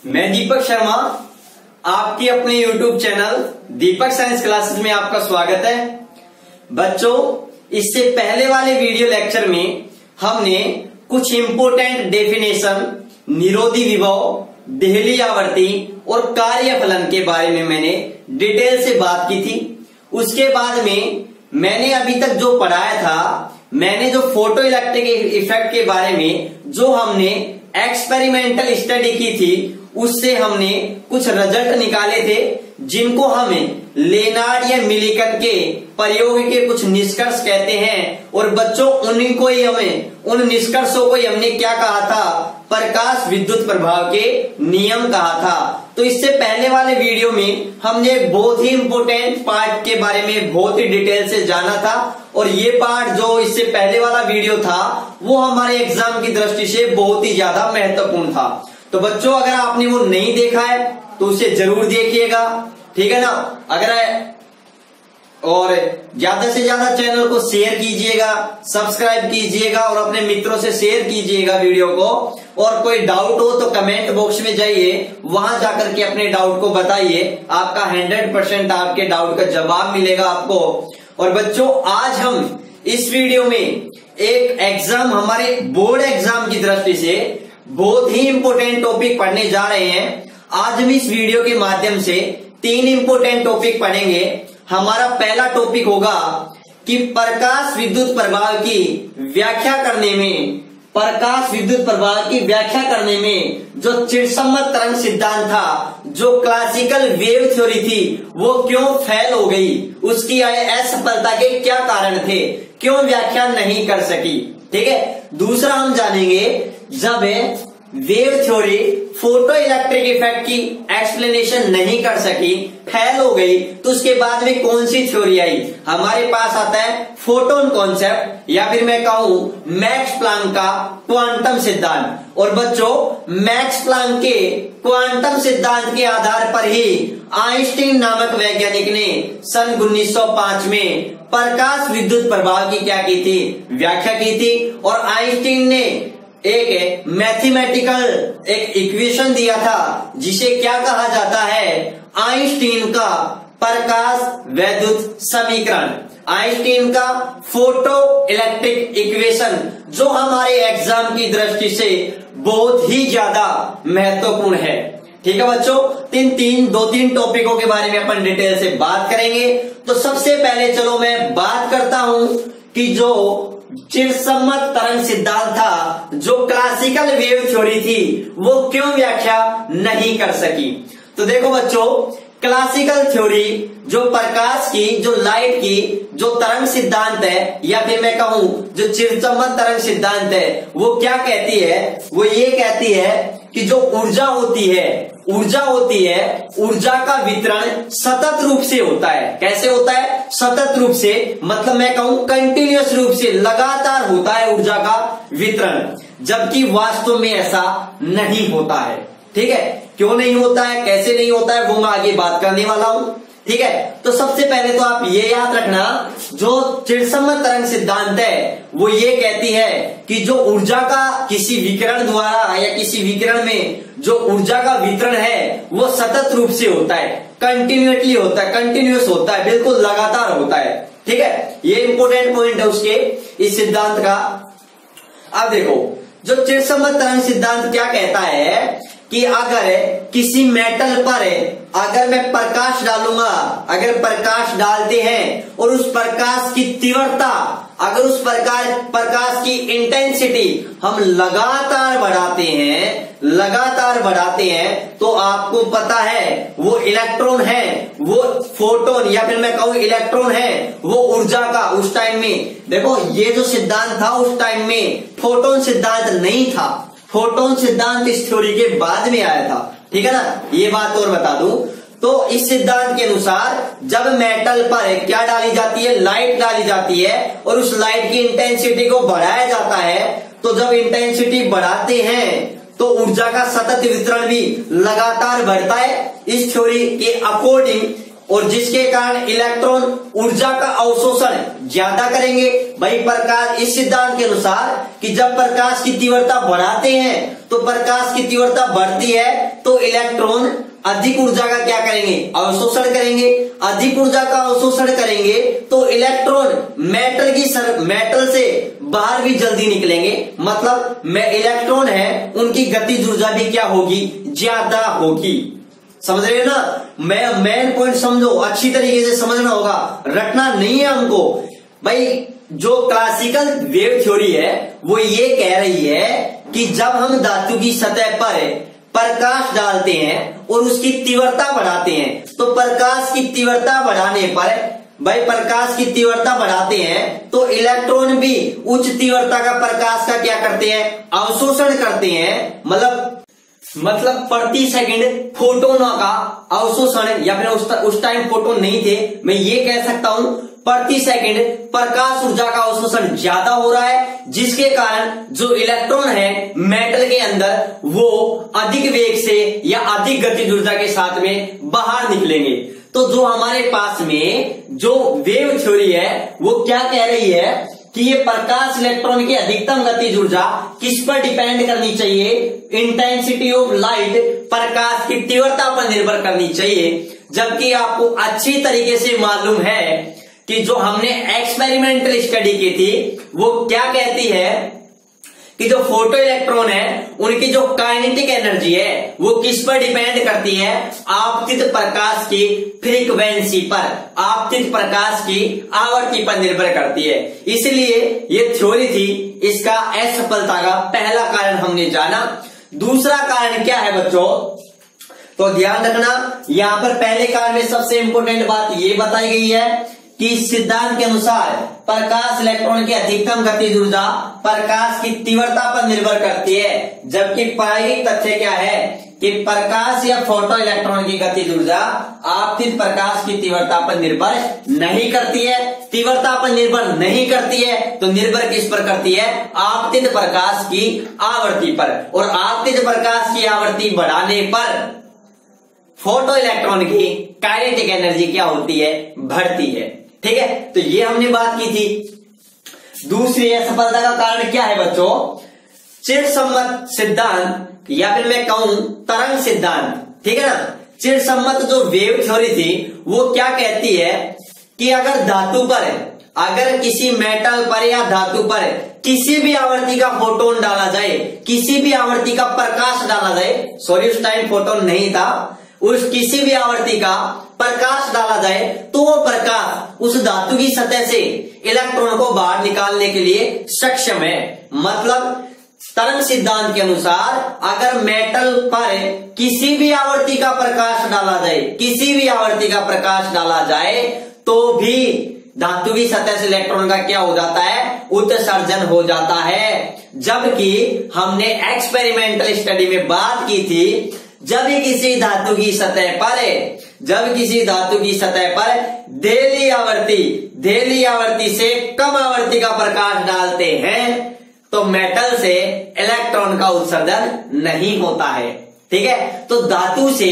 मैं दीपक शर्मा, आपके अपने YouTube चैनल दीपक साइंस क्लासेस में आपका स्वागत है। बच्चों, इससे पहले वाले वीडियो लेक्चर में हमने कुछ इंपोर्टेंट डेफिनेशन, निरोधी विभव, देहली आवर्ती और कार्यफलन के बारे में मैंने डिटेल से बात की थी। उसके बाद में मैंने अभी तक जो पढ़ाया था, मैंने जो फोटो इलेक्ट्रिक इफेक्ट के बारे में जो हमने एक्सपेरिमेंटल स्टडी की थी, उससे हमने कुछ रिजल्ट निकाले थे, जिनको हमें लेनार्ड या मिलिकन के प्रयोग के कुछ निष्कर्ष कहते हैं। और बच्चों, उन्हीं को ही हमें, उन निष्कर्षों को ही हमने क्या कहा था, प्रकाश विद्युत प्रभाव के नियम कहा था। तो इससे पहले वाले वीडियो में हमने बहुत ही इंपोर्टेंट पार्ट के बारे में बहुत ही डिटेल से जाना था, और ये पार्ट जो इससे पहले वाला वीडियो था वो हमारे एग्जाम की दृष्टि से बहुत ही ज्यादा महत्वपूर्ण था। तो बच्चों, अगर आपने वो नहीं देखा है तो उसे जरूर देखिएगा, ठीक है ना। और ज्यादा से ज्यादा चैनल को शेयर कीजिएगा, सब्सक्राइब कीजिएगा और अपने मित्रों से शेयर कीजिएगा वीडियो को। और कोई डाउट हो तो कमेंट बॉक्स में जाइए, वहां जाकर के अपने डाउट को बताइए, आपका 100% आपके डाउट का जवाब मिलेगा आपको। और बच्चों, आज हम इस वीडियो में एक एग्जाम, हमारे बोर्ड एग्जाम की दृष्टि से बहुत ही इंपोर्टेंट टॉपिक पढ़ने जा रहे हैं। आज हम इस वीडियो के माध्यम से 3 इंपोर्टेंट टॉपिक पढ़ेंगे। हमारा पहला टॉपिक होगा कि प्रकाश विद्युत प्रभाव की व्याख्या करने में, प्रकाश विद्युत प्रभाव की व्याख्या करने में जो चिरसम्मत तरंग सिद्धांत था, जो क्लासिकल वेव थ्योरी थी, वो क्यों फेल हो गई, उसकी असफलता के क्या कारण थे, क्यों व्याख्या नहीं कर सकी, ठीक है। दूसरा हम जानेंगे, जब wave theory photo electric effect की एक्सप्लेनेशन नहीं कर सकी, फेल हो गई, तो उसके बाद में कौन सी थ्योरी आई। हमारे पास आता है फोटोन कॉन्सेप्ट, या फिर मैं कहूं मैक्स प्लांक का क्वांटम सिद्धांत। और बच्चों, मैक्स प्लांक के क्वांटम सिद्धांत के आधार पर ही आइंस्टीन नामक वैज्ञानिक ने सन 1905 में प्रकाश विद्युत प्रभाव की क्या की थी, व्याख्या की थी। और आइंस्टीन ने एक मैथमेटिकल एक इक्वेशन दिया था, जिसे क्या कहा जाता है, आइंस्टीन का प्रकाश विद्युत समीकरण, आइंस्टीन का फोटो इलेक्ट्रिक इक्वेशन, जो हमारे एग्जाम की दृष्टि से बहुत ही ज्यादा महत्वपूर्ण है, ठीक है बच्चों। दो तीन टॉपिकों के बारे में अपन डिटेल से बात करेंगे। तो सबसे पहले चलो मैं बात करता हूं कि जो चिरसम्मत तरंग सिद्धांत था, जो क्लासिकल वेव थ्योरी थी, वो क्यों व्याख्या नहीं कर सकी। तो देखो बच्चों, क्लासिकल थ्योरी जो प्रकाश की, जो लाइट की जो तरंग सिद्धांत है, या फिर मैं कहूं जो चिरसम्मत तरंग सिद्धांत है, वो क्या कहती है, वो ये कहती है कि जो ऊर्जा होती है, ऊर्जा का वितरण सतत रूप से होता है। कैसे होता है, सतत रूप से, मतलब मैं कहूं कंटिन्यूअस रूप से, लगातार होता है ऊर्जा का वितरण, जबकि वास्तव में ऐसा नहीं होता है, ठीक है। क्यों नहीं होता है, कैसे नहीं होता है, वो मैं आगे बात करने वाला हूं, ठीक है। तो सबसे पहले तो आप ये याद रखना, जो चिरसम्मत तरंग सिद्धांत है वो ये कहती है कि जो ऊर्जा का किसी विकिरण द्वारा या किसी विकिरण में जो ऊर्जा का वितरण है, वो सतत रूप से होता है, कंटिन्यूअसली होता है, कंटिन्यूअस होता है, बिल्कुल लगातार होता है, ठीक है। ये इंपोर्टेंट पॉइंट है उसके, इस सिद्धांत का। अब देखो, जो चिरसम्मत तरंग सिद्धांत क्या कहता है कि अगर किसी मेटल पर अगर मैं प्रकाश डालूंगा, अगर प्रकाश डालते हैं और उस प्रकाश की तीव्रता, अगर उस प्रकाश की इंटेंसिटी हम लगातार बढ़ाते हैं, तो आपको पता है वो इलेक्ट्रॉन है, वो फोटोन, या फिर मैं कहूं इलेक्ट्रॉन है, वो ऊर्जा का उस टाइम में, देखो ये जो सिद्धांत था उस टाइम में फोटोन सिद्धांत नहीं था, फोटोन सिद्धांत इस थ्योरी के बाद में आया था, ठीक है ना। ये बात और बता दूं, तो इस सिद्धांत के अनुसार जब मेटल पर क्या डाली जाती है, लाइट डाली जाती है, और उस लाइट की इंटेंसिटी को बढ़ाया जाता है, तो जब इंटेंसिटी बढ़ाते हैं तो ऊर्जा का सतत वितरण भी लगातार बढ़ता है इस थ्योरी के अकॉर्डिंग। और जिसके कारण इलेक्ट्रॉन ऊर्जा का अवशोषण ज्यादा करेंगे। भाई प्रकाश, इस सिद्धांत के अनुसार कि जब प्रकाश की तीव्रता बढ़ाते हैं तो प्रकाश की तीव्रता बढ़ती है तो इलेक्ट्रॉन अधिक ऊर्जा का क्या करेंगे, अवशोषण करेंगे। अधिक ऊर्जा का अवशोषण करेंगे तो इलेक्ट्रॉन मेटल से बाहर भी जल्दी निकलेंगे। मतलब इलेक्ट्रॉन है उनकी गतिज ऊर्जा भी क्या होगी, ज्यादा होगी। समझ रहे हो ना, मेन पॉइंट समझो, अच्छी तरीके से समझना होगा, रटना नहीं है हमको भाई। जो क्लासिकल वेव थ्योरी है वो ये कह रही है कि जब हम धातु की सतह पर प्रकाश डालते हैं और उसकी तीव्रता बढ़ाते हैं, तो प्रकाश की तीव्रता बढ़ाने पर भाई प्रकाश की तीव्रता बढ़ाते हैं तो इलेक्ट्रॉन भी उच्च तीव्रता का प्रकाश का क्या करते हैं, अवशोषण करते हैं। मतलब प्रति सेकंड फोटोनों का अवशोषण, या फिर उस टाइम फोटोन नहीं थे, मैं ये कह सकता हूं प्रति सेकंड प्रकाश ऊर्जा का अवशोषण ज्यादा हो रहा है, जिसके कारण जो इलेक्ट्रॉन है मेटल के अंदर वो अधिक वेग से या अधिक गतिज ऊर्जा के साथ में बाहर निकलेंगे। तो जो हमारे पास में जो वेव थ्योरी है वो क्या कह रही है कि ये प्रकाश इलेक्ट्रॉन की अधिकतम गतिज ऊर्जा किस पर डिपेंड करनी चाहिए, इंटेंसिटी ऑफ लाइट, प्रकाश की तीव्रता पर निर्भर करनी चाहिए। जबकि आपको अच्छी तरीके से मालूम है कि जो हमने एक्सपेरिमेंटल स्टडी की थी वो क्या कहती है कि जो फोटो इलेक्ट्रॉन है उनकी जो काइनेटिक एनर्जी है वो किस पर डिपेंड करती है, आपतित प्रकाश की फ्रीक्वेंसी पर, आपतित प्रकाश की आवृत्ति पर निर्भर करती है। इसलिए ये थ्योरी थी, इसका असफलता का पहला कारण हमने जाना। दूसरा कारण क्या है बच्चों, तो ध्यान रखना, यहां पर पहले कारण में सबसे इंपॉर्टेंट बात ये बताई गई है कि इस सिद्धांत के अनुसार प्रकाश इलेक्ट्रॉन की अधिकतम गतिज ऊर्जा प्रकाश की तीव्रता पर निर्भर करती है। जबकि प्रायोगिक तथ्य क्या है कि प्रकाश या फोटो इलेक्ट्रॉन की गतिज ऊर्जा आपतित प्रकाश की तीव्रता पर निर्भर नहीं करती है। तीव्रता पर निर्भर नहीं करती है तो निर्भर किस पर करती है, आपतित प्रकाश की आवृत्ति पर। और आपतित प्रकाश की आवृत्ति बढ़ाने पर फोटो इलेक्ट्रॉन की काइनेटिक एनर्जी क्या होती है, बढ़ती है। ठीक है, तो ये हमने बात की थी। दूसरी असफलता का कारण क्या है बच्चों, चिरसम्मत सिद्धांत या फिर मैं कहूं तरंग सिद्धांत। ठीक है ना, चिरसम्मत जो वेव थ्योरी थी वो क्या कहती है कि अगर धातु पर, अगर किसी मेटल पर या धातु पर किसी भी आवृत्ति का फोटोन डाला जाए, किसी भी आवृत्ति का प्रकाश डाला जाए, सॉरी उस टाइम फोटोन नहीं था, उस किसी भी आवृत्ति का प्रकाश डाला जाए तो वो प्रकाश उस धातु की सतह से इलेक्ट्रॉन को बाहर निकालने के लिए सक्षम है। मतलब तरंग सिद्धांत के अनुसार अगर मेटल पर किसी भी आवृत्ति का प्रकाश डाला जाए, किसी भी आवृत्ति का प्रकाश डाला जाए तो भी धातु की सतह से इलेक्ट्रॉन का क्या हो जाता है, उत्सर्जन हो जाता है। जबकि हमने एक्सपेरिमेंटल स्टडी में बात की थी, जब किसी धातु की सतह पर, जब किसी धातु की सतह पर धेली आवृत्ति से कम आवृत्ति का प्रकाश डालते हैं तो मेटल से इलेक्ट्रॉन का उत्सर्जन नहीं होता है। ठीक है, तो धातु से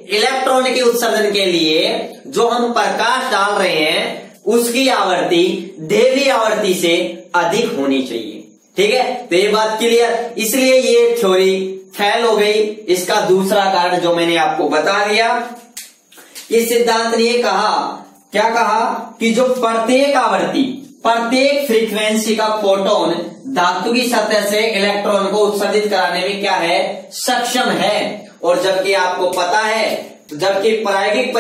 इलेक्ट्रॉन के उत्सर्जन के लिए जो हम प्रकाश डाल रहे हैं उसकी आवृत्ति धेली आवृत्ति से अधिक होनी चाहिए। ठीक है, तो ये बात क्लियर। इसलिए ये थ्योरी फेल हो गई। इसका दूसरा कारण जो मैंने आपको बता दिया, इस सिद्धांत ने कहा, क्या कहा कि जो प्रत्येक आवृत्ति, प्रत्येक फ्रीक्वेंसी का फोटोन धातु की सतह से इलेक्ट्रॉन को उत्सर्जित कराने में क्या है, सक्षम है। और जबकि आपको पता है, जबकि प्रायोगिक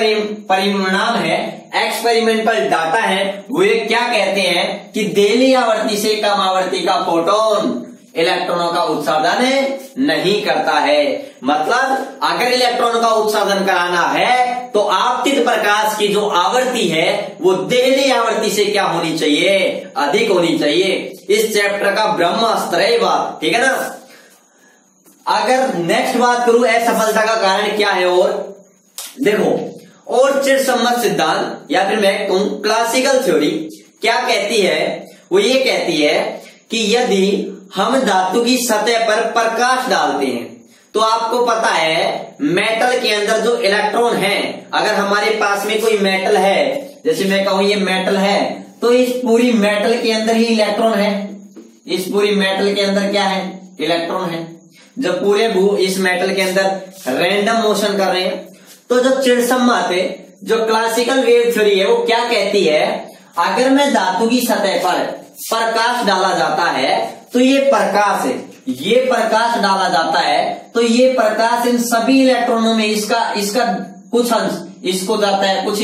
परिणाम है, एक्सपेरिमेंटल डाटा है, वो क्या कहते हैं कि धेली आवृत्ति से कम आवृत्ति का फोटोन इलेक्ट्रॉनों का उत्सर्जन नहीं करता है। मतलब अगर इलेक्ट्रॉन का उत्सर्जन कराना है तो आपतित प्रकाश की जो आवृत्ति है वो धेली आवृत्ति से क्या होनी चाहिए, अधिक होनी चाहिए। इस चैप्टर का ब्रह्मास्त्र है बात। ठीक है ना। अगर नेक्स्ट बात करूं असफलता का कारण क्या है, और देखो, और चिरसम्मत सिद्धांत या फिर मैं कहूं क्लासिकल थ्योरी क्या कहती है, वो ये कहती है कि यदि हम धातु की सतह पर प्रकाश डालते हैं तो आपको पता है मेटल के अंदर जो इलेक्ट्रॉन है, अगर हमारे पास में कोई मेटल है, जैसे मैं कहूं ये मेटल है, तो इस पूरी मेटल के अंदर ही इलेक्ट्रॉन है, इस पूरी मेटल के अंदर क्या है, इलेक्ट्रॉन है। जब पूरे इस मेटल के अंदर रैंडम मोशन कर रहे हैं। तो जो चिरसम्मत जो क्लासिकल वेव थ्योरी है वो क्या कहती है, अगर मैं धातु की सतह पर प्रकाश डाला जाता है तो ये प्रकाश है, ये प्रकाश डाला जाता है तो ये प्रकाश इन सभी इलेक्ट्रॉनों में इसका कुछ अंश इसको जाता है, कुछ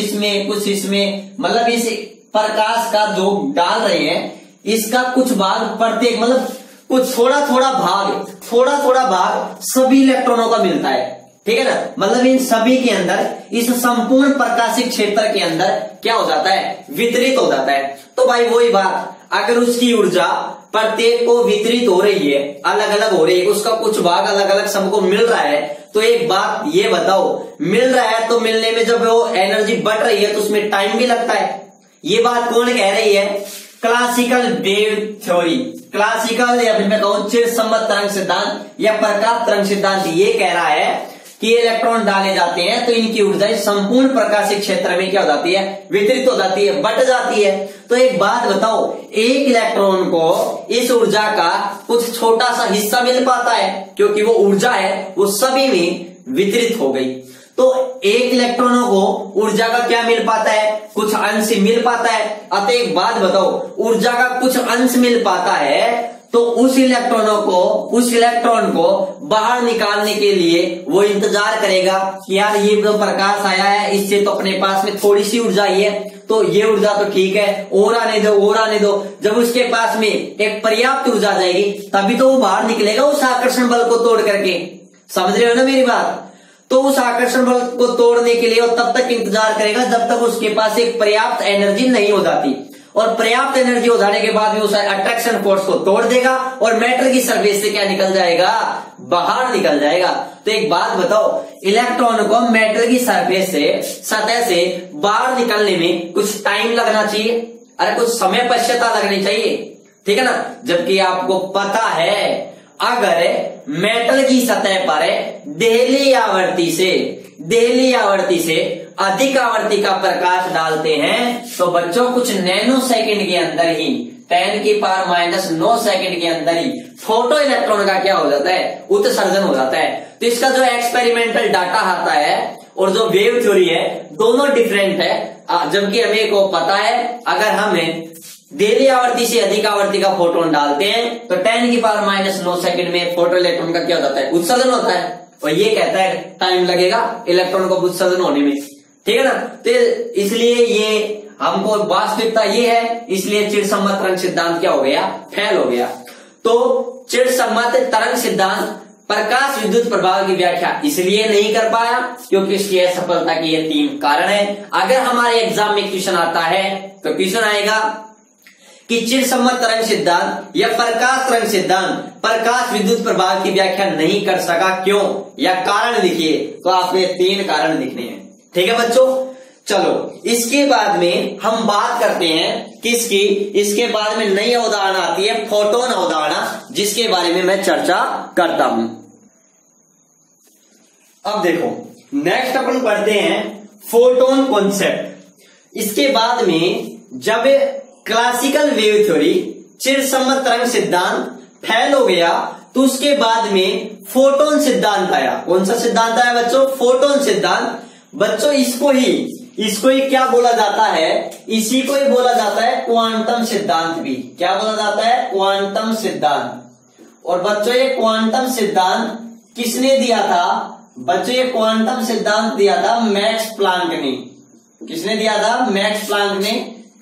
इसमें, मतलब इस प्रकाश का जो डाल रहे हैं इसका कुछ भाग प्रत्येक, मतलब कुछ थोड़ा थोड़ा भाग सभी इलेक्ट्रॉनों का मिलता है, ठीक है ना। मतलब इन सभी के अंदर इस संपूर्ण प्रकाशित क्षेत्र के अंदर क्या हो जाता है, वितरित हो जाता है। तो भाई वही बात, अगर उसकी ऊर्जा प्रत्येक को वितरित हो रही है, अलग अलग हो रही है, उसका कुछ भाग अलग अलग सबको मिल रहा है, तो एक बात ये बताओ, मिल रहा है तो मिलने में जब वो एनर्जी बढ़ रही है तो उसमें टाइम भी लगता है। ये बात कौन कह रही है, क्लासिकल वेव थ्योरी, क्लासिकल या फिर मैं कहूं चिरसम्मत तरंग सिद्धांत या प्रकाश तरंग सिद्धांत ये कह रहा है कि इलेक्ट्रॉन डाले जाते हैं तो इनकी ऊर्जा संपूर्ण प्रकाशित क्षेत्र में क्या हो जाती है, वितरित हो जाती है, बट जाती है। तो एक बात बताओ, एक इलेक्ट्रॉन को इस ऊर्जा का कुछ छोटा सा हिस्सा मिल पाता है, क्योंकि वो ऊर्जा है वो सभी में वितरित हो गई। तो एक इलेक्ट्रॉनों को ऊर्जा का क्या मिल पाता है, कुछ अंश मिल पाता है। अतः एक बात बताओ, ऊर्जा का कुछ अंश मिल पाता है तो उस इलेक्ट्रॉन को बाहर निकालने के लिए वो इंतजार करेगा कि यार ये जो प्रकाश आया है इससे तो अपने पास में थोड़ी सी ऊर्जा ही है, तो ये ऊर्जा तो ठीक है, और आने दो। जब उसके पास में एक पर्याप्त ऊर्जा जाएगी तभी तो वो बाहर निकलेगा उस आकर्षण बल को तोड़ करके। समझ रहे हो ना मेरी बात। तो उस आकर्षण बल को तोड़ने के लिए वो तब तक इंतजार करेगा जब तक उसके पास एक पर्याप्त एनर्जी नहीं हो जाती, और पर्याप्त एनर्जी हो जाने के बाद भी उस अट्रैक्शन फोर्स को तोड़ देगा और मैटर की सरफेस से क्या निकल जाएगा, बाहर निकल जाएगा। तो एक बात बताओ, इलेक्ट्रॉन को मैटर की सरफेस से, सतह से बाहर निकलने में कुछ टाइम लगना चाहिए, अरे कुछ समय पश्चात लगनी चाहिए, ठीक है ना। जबकि आपको पता है अगर मेटल की सतह पर देहली आवृत्ति से अधिक आवृत्ति का प्रकाश डालते हैं तो बच्चों कुछ नैनो सेकंड के अंदर ही 10⁻⁹ सेकंड के अंदर ही फोटो इलेक्ट्रॉन का क्या हो जाता है, उत्सर्जन हो जाता है। तो इसका जो एक्सपेरिमेंटल डाटा आता है और जो वेव थ्योरी है दोनों डिफरेंट है। जबकि हमें को पता है अगर हमें देहली आवृत्ति से अधिक आवृत्ति का फोटोन डालते हैं तो 10⁻⁹ सेकंड में फोटो इलेक्ट्रॉन का क्या हो जाता है, उत्सर्जन होता है, और ये कहता है टाइम लगेगा इलेक्ट्रॉन को उत्सर्जन होने में, ठीक है ना। तो इसलिए ये हमको वास्तविकता ये है, इसलिए चिरसम्मत तरंग सिद्धांत क्या हो गया, फेल हो गया। तो चिरसम्मत तरंग सिद्धांत प्रकाश विद्युत प्रभाव की व्याख्या इसलिए नहीं कर पाया क्योंकि इसकी असफलता के ये 3 कारण है। अगर हमारे एग्जाम में क्वेश्चन आता है तो क्वेश्चन आएगा कि चिरसम्मत तरंग सिद्धांत या प्रकाश तरंग सिद्धांत प्रकाश विद्युत प्रभाव की व्याख्या नहीं कर सका, क्यों, या कारण लिखिए। तो आपको 3 कारण लिखने हैं, ठीक है बच्चों। चलो इसके बाद में हम बात करते हैं किसकी, इसके बाद में नई अवधारणा आती है फोटोन अवधारणा, जिसके बारे में मैं चर्चा करता हूं। अब देखो नेक्स्ट अपन पढ़ते हैं फोटोन कॉन्सेप्ट। इसके बाद में जब क्लासिकल वेव थ्योरी चिरसम्मत तरंग सिद्धांत फेल हो गया तो उसके बाद में फोटोन सिद्धांत आया। कौन सा सिद्धांत आया बच्चों, फोटोन सिद्धांत। बच्चों इसको ही क्या बोला जाता है, इसी को ही बोला जाता है क्वांटम सिद्धांत भी। क्या बोला जाता है, क्वांटम सिद्धांत। और बच्चों ये क्वांटम सिद्धांत किसने दिया था, बच्चों ये क्वांटम सिद्धांत दिया था मैक्स प्लांक ने। किसने दिया था, मैक्स प्लांक ने।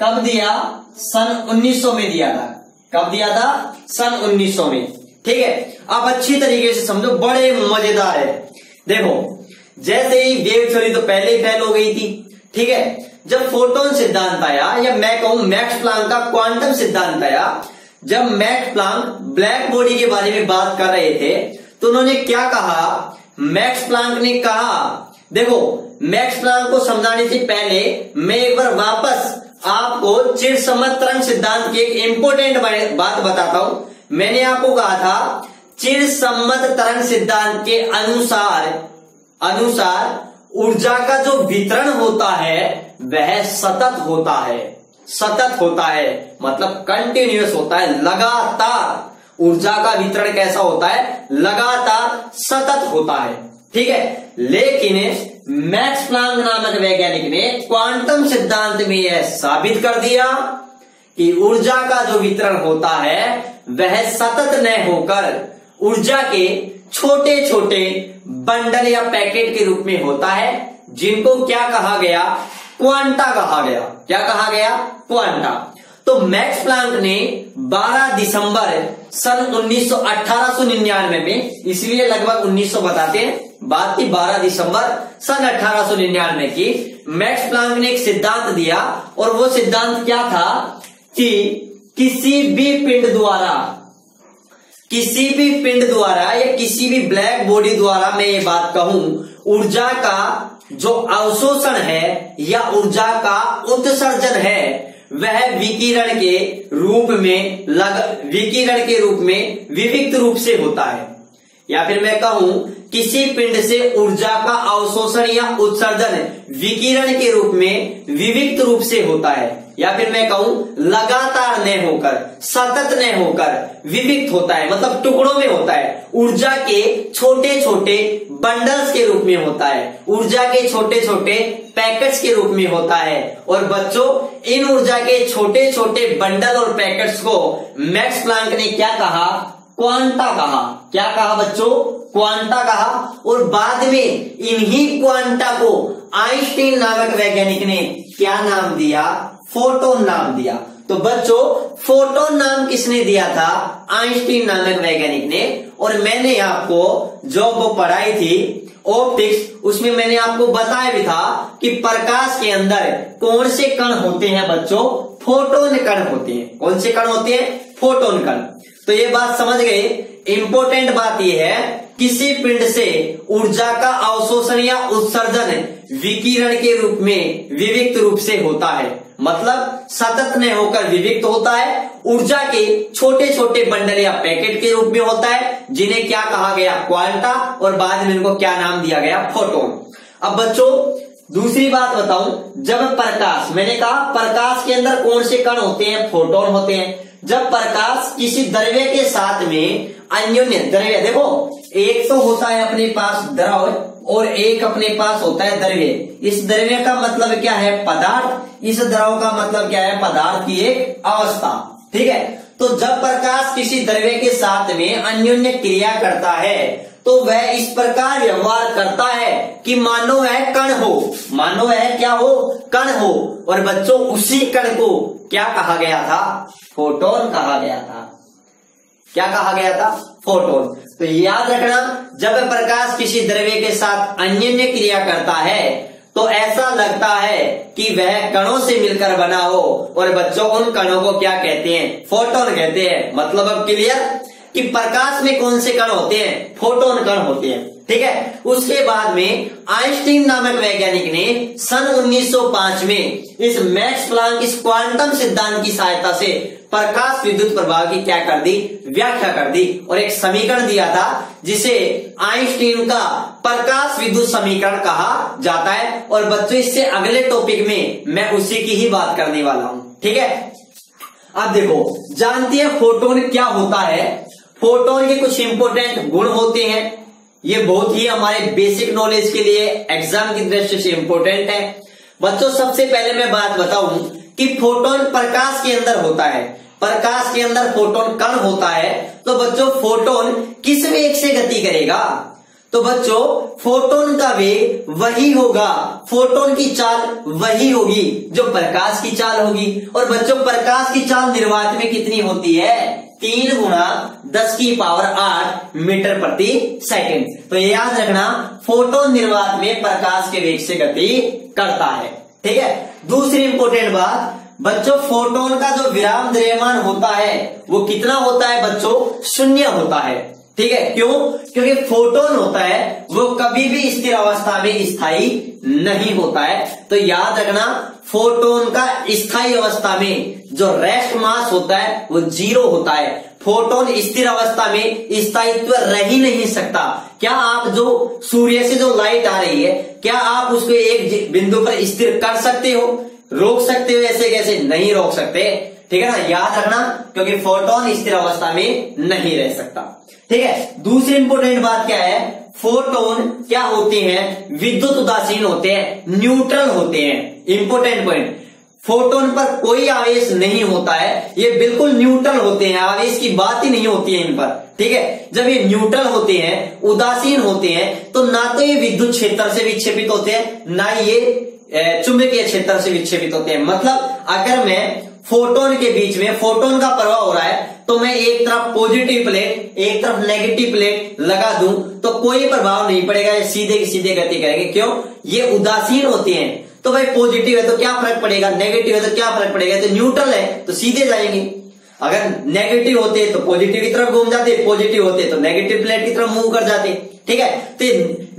कब दिया, सन 1900 में दिया था। कब दिया था, सन 1900 में, ठीक है। अब अच्छी तरीके से समझो, बड़े मजेदार है। देखो जैसे ही वेव थ्योरी तो पहले ही फेल हो गई थी, ठीक है। जब फोटोन सिद्धांत आया, या मैं कहूं मैक्स प्लांक का क्वांटम सिद्धांत आया, जब मैक्स प्लांक ब्लैक बॉडी के बारे में बात कर रहे थे तो उन्होंने क्या कहा, मैक्स प्लांक ने कहा, देखो मैक्स प्लांक को समझाने से पहले मैं एक बार वापस आपको चिरसम्मत तरंग सिद्धांत की एक इंपोर्टेंट बात बताता हूं। मैंने आपको कहा था चिरसम्मत तरंग सिद्धांत के अनुसार ऊर्जा का जो वितरण होता है वह सतत होता है। सतत होता है मतलब कंटिन्यूअस होता है, लगातार। ऊर्जा का वितरण कैसा होता है, लगातार सतत होता है। ठीक है, लेकिन मैक्स प्लांक नामक वैज्ञानिक ने क्वांटम सिद्धांत में यह साबित कर दिया कि ऊर्जा का जो वितरण होता है वह सतत न होकर ऊर्जा के छोटे छोटे बंडल या पैकेट के रूप में होता है, जिनको क्या कहा गया, क्वांटा कहा गया। क्या कहा गया, क्वांटा। तो मैक्स प्लांक ने 12 दिसंबर सन 1899 में, इसलिए लगभग 1900 बताते हैं, बात थी 12 दिसंबर सन 1899 की, मैक्स प्लांक ने एक सिद्धांत दिया। और वो सिद्धांत क्या था कि किसी भी पिंड द्वारा या किसी भी ब्लैक बॉडी द्वारा, मैं ये बात कहूं, ऊर्जा का जो अवशोषण है या ऊर्जा का उत्सर्जन है वह विकिरण के रूप में विविक्त रूप से होता है। या फिर मैं कहूं किसी पिंड से ऊर्जा का अवशोषण या उत्सर्जन विकिरण के रूप में विविक्त रूप से होता है। या फिर मैं कहूं लगातार न होकर, सतत न होकर विविक्त होता है, मतलब टुकड़ों में होता है, ऊर्जा के छोटे छोटे बंडल्स के रूप में होता है, ऊर्जा के छोटे छोटे पैकेट्स के रूप में होता है। और बच्चों, इन ऊर्जा के छोटे छोटे बंडल और पैकेट्स को मैक्स प्लांक ने क्या कहा, क्वांटा कहा। क्या कहा बच्चों, क्वांटा कहा। और बाद में इन्हीं क्वांटा को आइंस्टीन नामक वैज्ञानिक ने क्या नाम दिया, फोटोन नाम दिया। तो बच्चों, फोटोन नाम किसने दिया था, आइंस्टीन नामक वैज्ञानिक ने। और मैंने आपको जो वो पढ़ाई थी ऑप्टिक्स, उसमें मैंने आपको बताया भी था कि प्रकाश के अंदर कौन से कण होते हैं बच्चों, फोटोन कण होते हैं। कौन से कण होते हैं, फोटोन कण। तो ये बात समझ गए। इंपॉर्टेंट बात यह है, किसी पिंड से ऊर्जा का अवशोषण या उत्सर्जन विकिरण के रूप में विविक्त रूप से होता है, मतलब सतत न होकर विविक्त होता है, ऊर्जा के छोटे छोटे बंडल या पैकेट के रूप में होता है, जिन्हें क्या कहा गया, क्वांटा। और बाद में इनको क्या नाम दिया गया, फोटोन। अब बच्चों, दूसरी बात बताऊं, जब प्रकाश, मैंने कहा प्रकाश के अंदर कौन से कण होते हैं, फोटोन होते हैं। जब प्रकाश किसी द्रव्य के साथ में अन्योन्य द्रव्य, देखो एक तो होता है अपने पास द्रव और एक अपने पास होता है द्रव्य। इस द्रव्य का मतलब क्या है, पदार्थ। इस द्रव का मतलब क्या है, पदार्थ की एक अवस्था। ठीक है, तो जब प्रकाश किसी द्रव्य के साथ में अन्योन्य क्रिया करता है तो वह इस प्रकार व्यवहार करता है कि मानो वह कण हो, मानो वह क्या हो, कण हो। और बच्चों, उसी कण को क्या कहा गया था, फोटोन कहा गया था। क्या कहा गया था, फोटोन। तो याद रखना, जब प्रकाश किसी द्रव्य के साथ अन्योन्य क्रिया करता है तो ऐसा लगता है कि वह कणों से मिलकर बना हो। और बच्चों, उन कणों को क्या कहते हैं, फोटोन कहते हैं। मतलब अब क्लियर कि प्रकाश में कौन से कण होते हैं, फोटोन कण होते हैं। ठीक है, उसके बाद में आइंस्टीन नामक वैज्ञानिक ने सन 1905 में इस मैक्स प्लांक, इस क्वांटम सिद्धांत की सहायता से प्रकाश विद्युत प्रभाव की क्या कर दी, व्याख्या कर दी। और एक समीकरण दिया था जिसे आइंस्टीन का प्रकाश विद्युत समीकरण कहा जाता है। और बच्चों, इससे अगले टॉपिक में मैं उसी की ही बात करने वाला हूं। ठीक है, अब देखो, जानते हैं फोटोन क्या होता है। फोटोन के कुछ इंपोर्टेंट गुण होते हैं, ये बहुत ही हमारे बेसिक नॉलेज के लिए एग्जाम की दृष्टि से इंपॉर्टेंट है। बच्चों, सबसे पहले मैं बात बताऊं कि फोटोन प्रकाश के अंदर होता है, प्रकाश के अंदर फोटोन कण होता है। तो बच्चों, फोटोन किस वेग से गति करेगा, तो बच्चों फोटोन का वेग वही होगा, फोटोन की चाल वही होगी जो प्रकाश की चाल होगी। और बच्चों, प्रकाश की चाल निर्वात में कितनी होती है, 3 × 10⁸ मीटर प्रति सेकंड। तो ये याद रखना, फोटोन निर्वात में प्रकाश के वेग से गति करता है। ठीक है, दूसरी इंपॉर्टेंट बात, बच्चों फोटोन का जो विराम द्रव्यमान होता है वो कितना होता है बच्चों, 0 होता है। ठीक है, क्यों, क्योंकि फोटोन होता है वो कभी भी स्थिर अवस्था में स्थायी नहीं होता है। तो याद रखना, फोटोन का स्थायी अवस्था में जो रेस्ट मास होता है वो 0 होता है। फोटोन स्थिर अवस्था में स्थायित्व रह ही नहीं सकता। क्या आप जो सूर्य से जो लाइट आ रही है, क्या आप उसको एक बिंदु पर स्थिर कर सकते हो, रोक सकते हो? ऐसे कैसे नहीं रोक सकते। ठीक है ना, याद रखना, क्योंकि फोटोन स्थिर अवस्था में नहीं रह सकता। ठीक है, दूसरी इंपॉर्टेंट बात क्या है, फोटोन क्या होते हैं, विद्युत उदासीन होते हैं, न्यूट्रल होते हैं। इंपॉर्टेंट पॉइंट, फोटोन पर कोई आवेश नहीं होता है, ये बिल्कुल न्यूट्रल होते हैं, आवेश की बात ही नहीं होती है इन पर। ठीक है, जब ये न्यूट्रल होते हैं, उदासीन होते हैं, तो ना तो ये विद्युत क्षेत्र से विक्षेपित होते हैं, ना ये चुंबकीय क्षेत्र से विक्षेपित होते हैं। मतलब अगर मैं फोटोन के बीच में, फोटोन का प्रवाह हो रहा है, तो मैं एक तरफ पॉजिटिव प्लेट, एक तरफ नेगेटिव प्लेट लगा दूं तो कोई प्रभाव नहीं पड़ेगा, ये सीधे की सीधे गति करेंगे। क्यों, ये उदासीन होते हैं। तो भाई पॉजिटिव है तो क्या फर्क पड़ेगा, नेगेटिव है तो क्या फर्क पड़ेगा, तो न्यूट्रल है तो सीधे जाएंगे। अगर नेगेटिव होते तो पॉजिटिव की तरफ घूम जाते, पॉजिटिव होते तो नेगेटिव प्लेट की तरफ मूव कर जाते। ठीक है, तो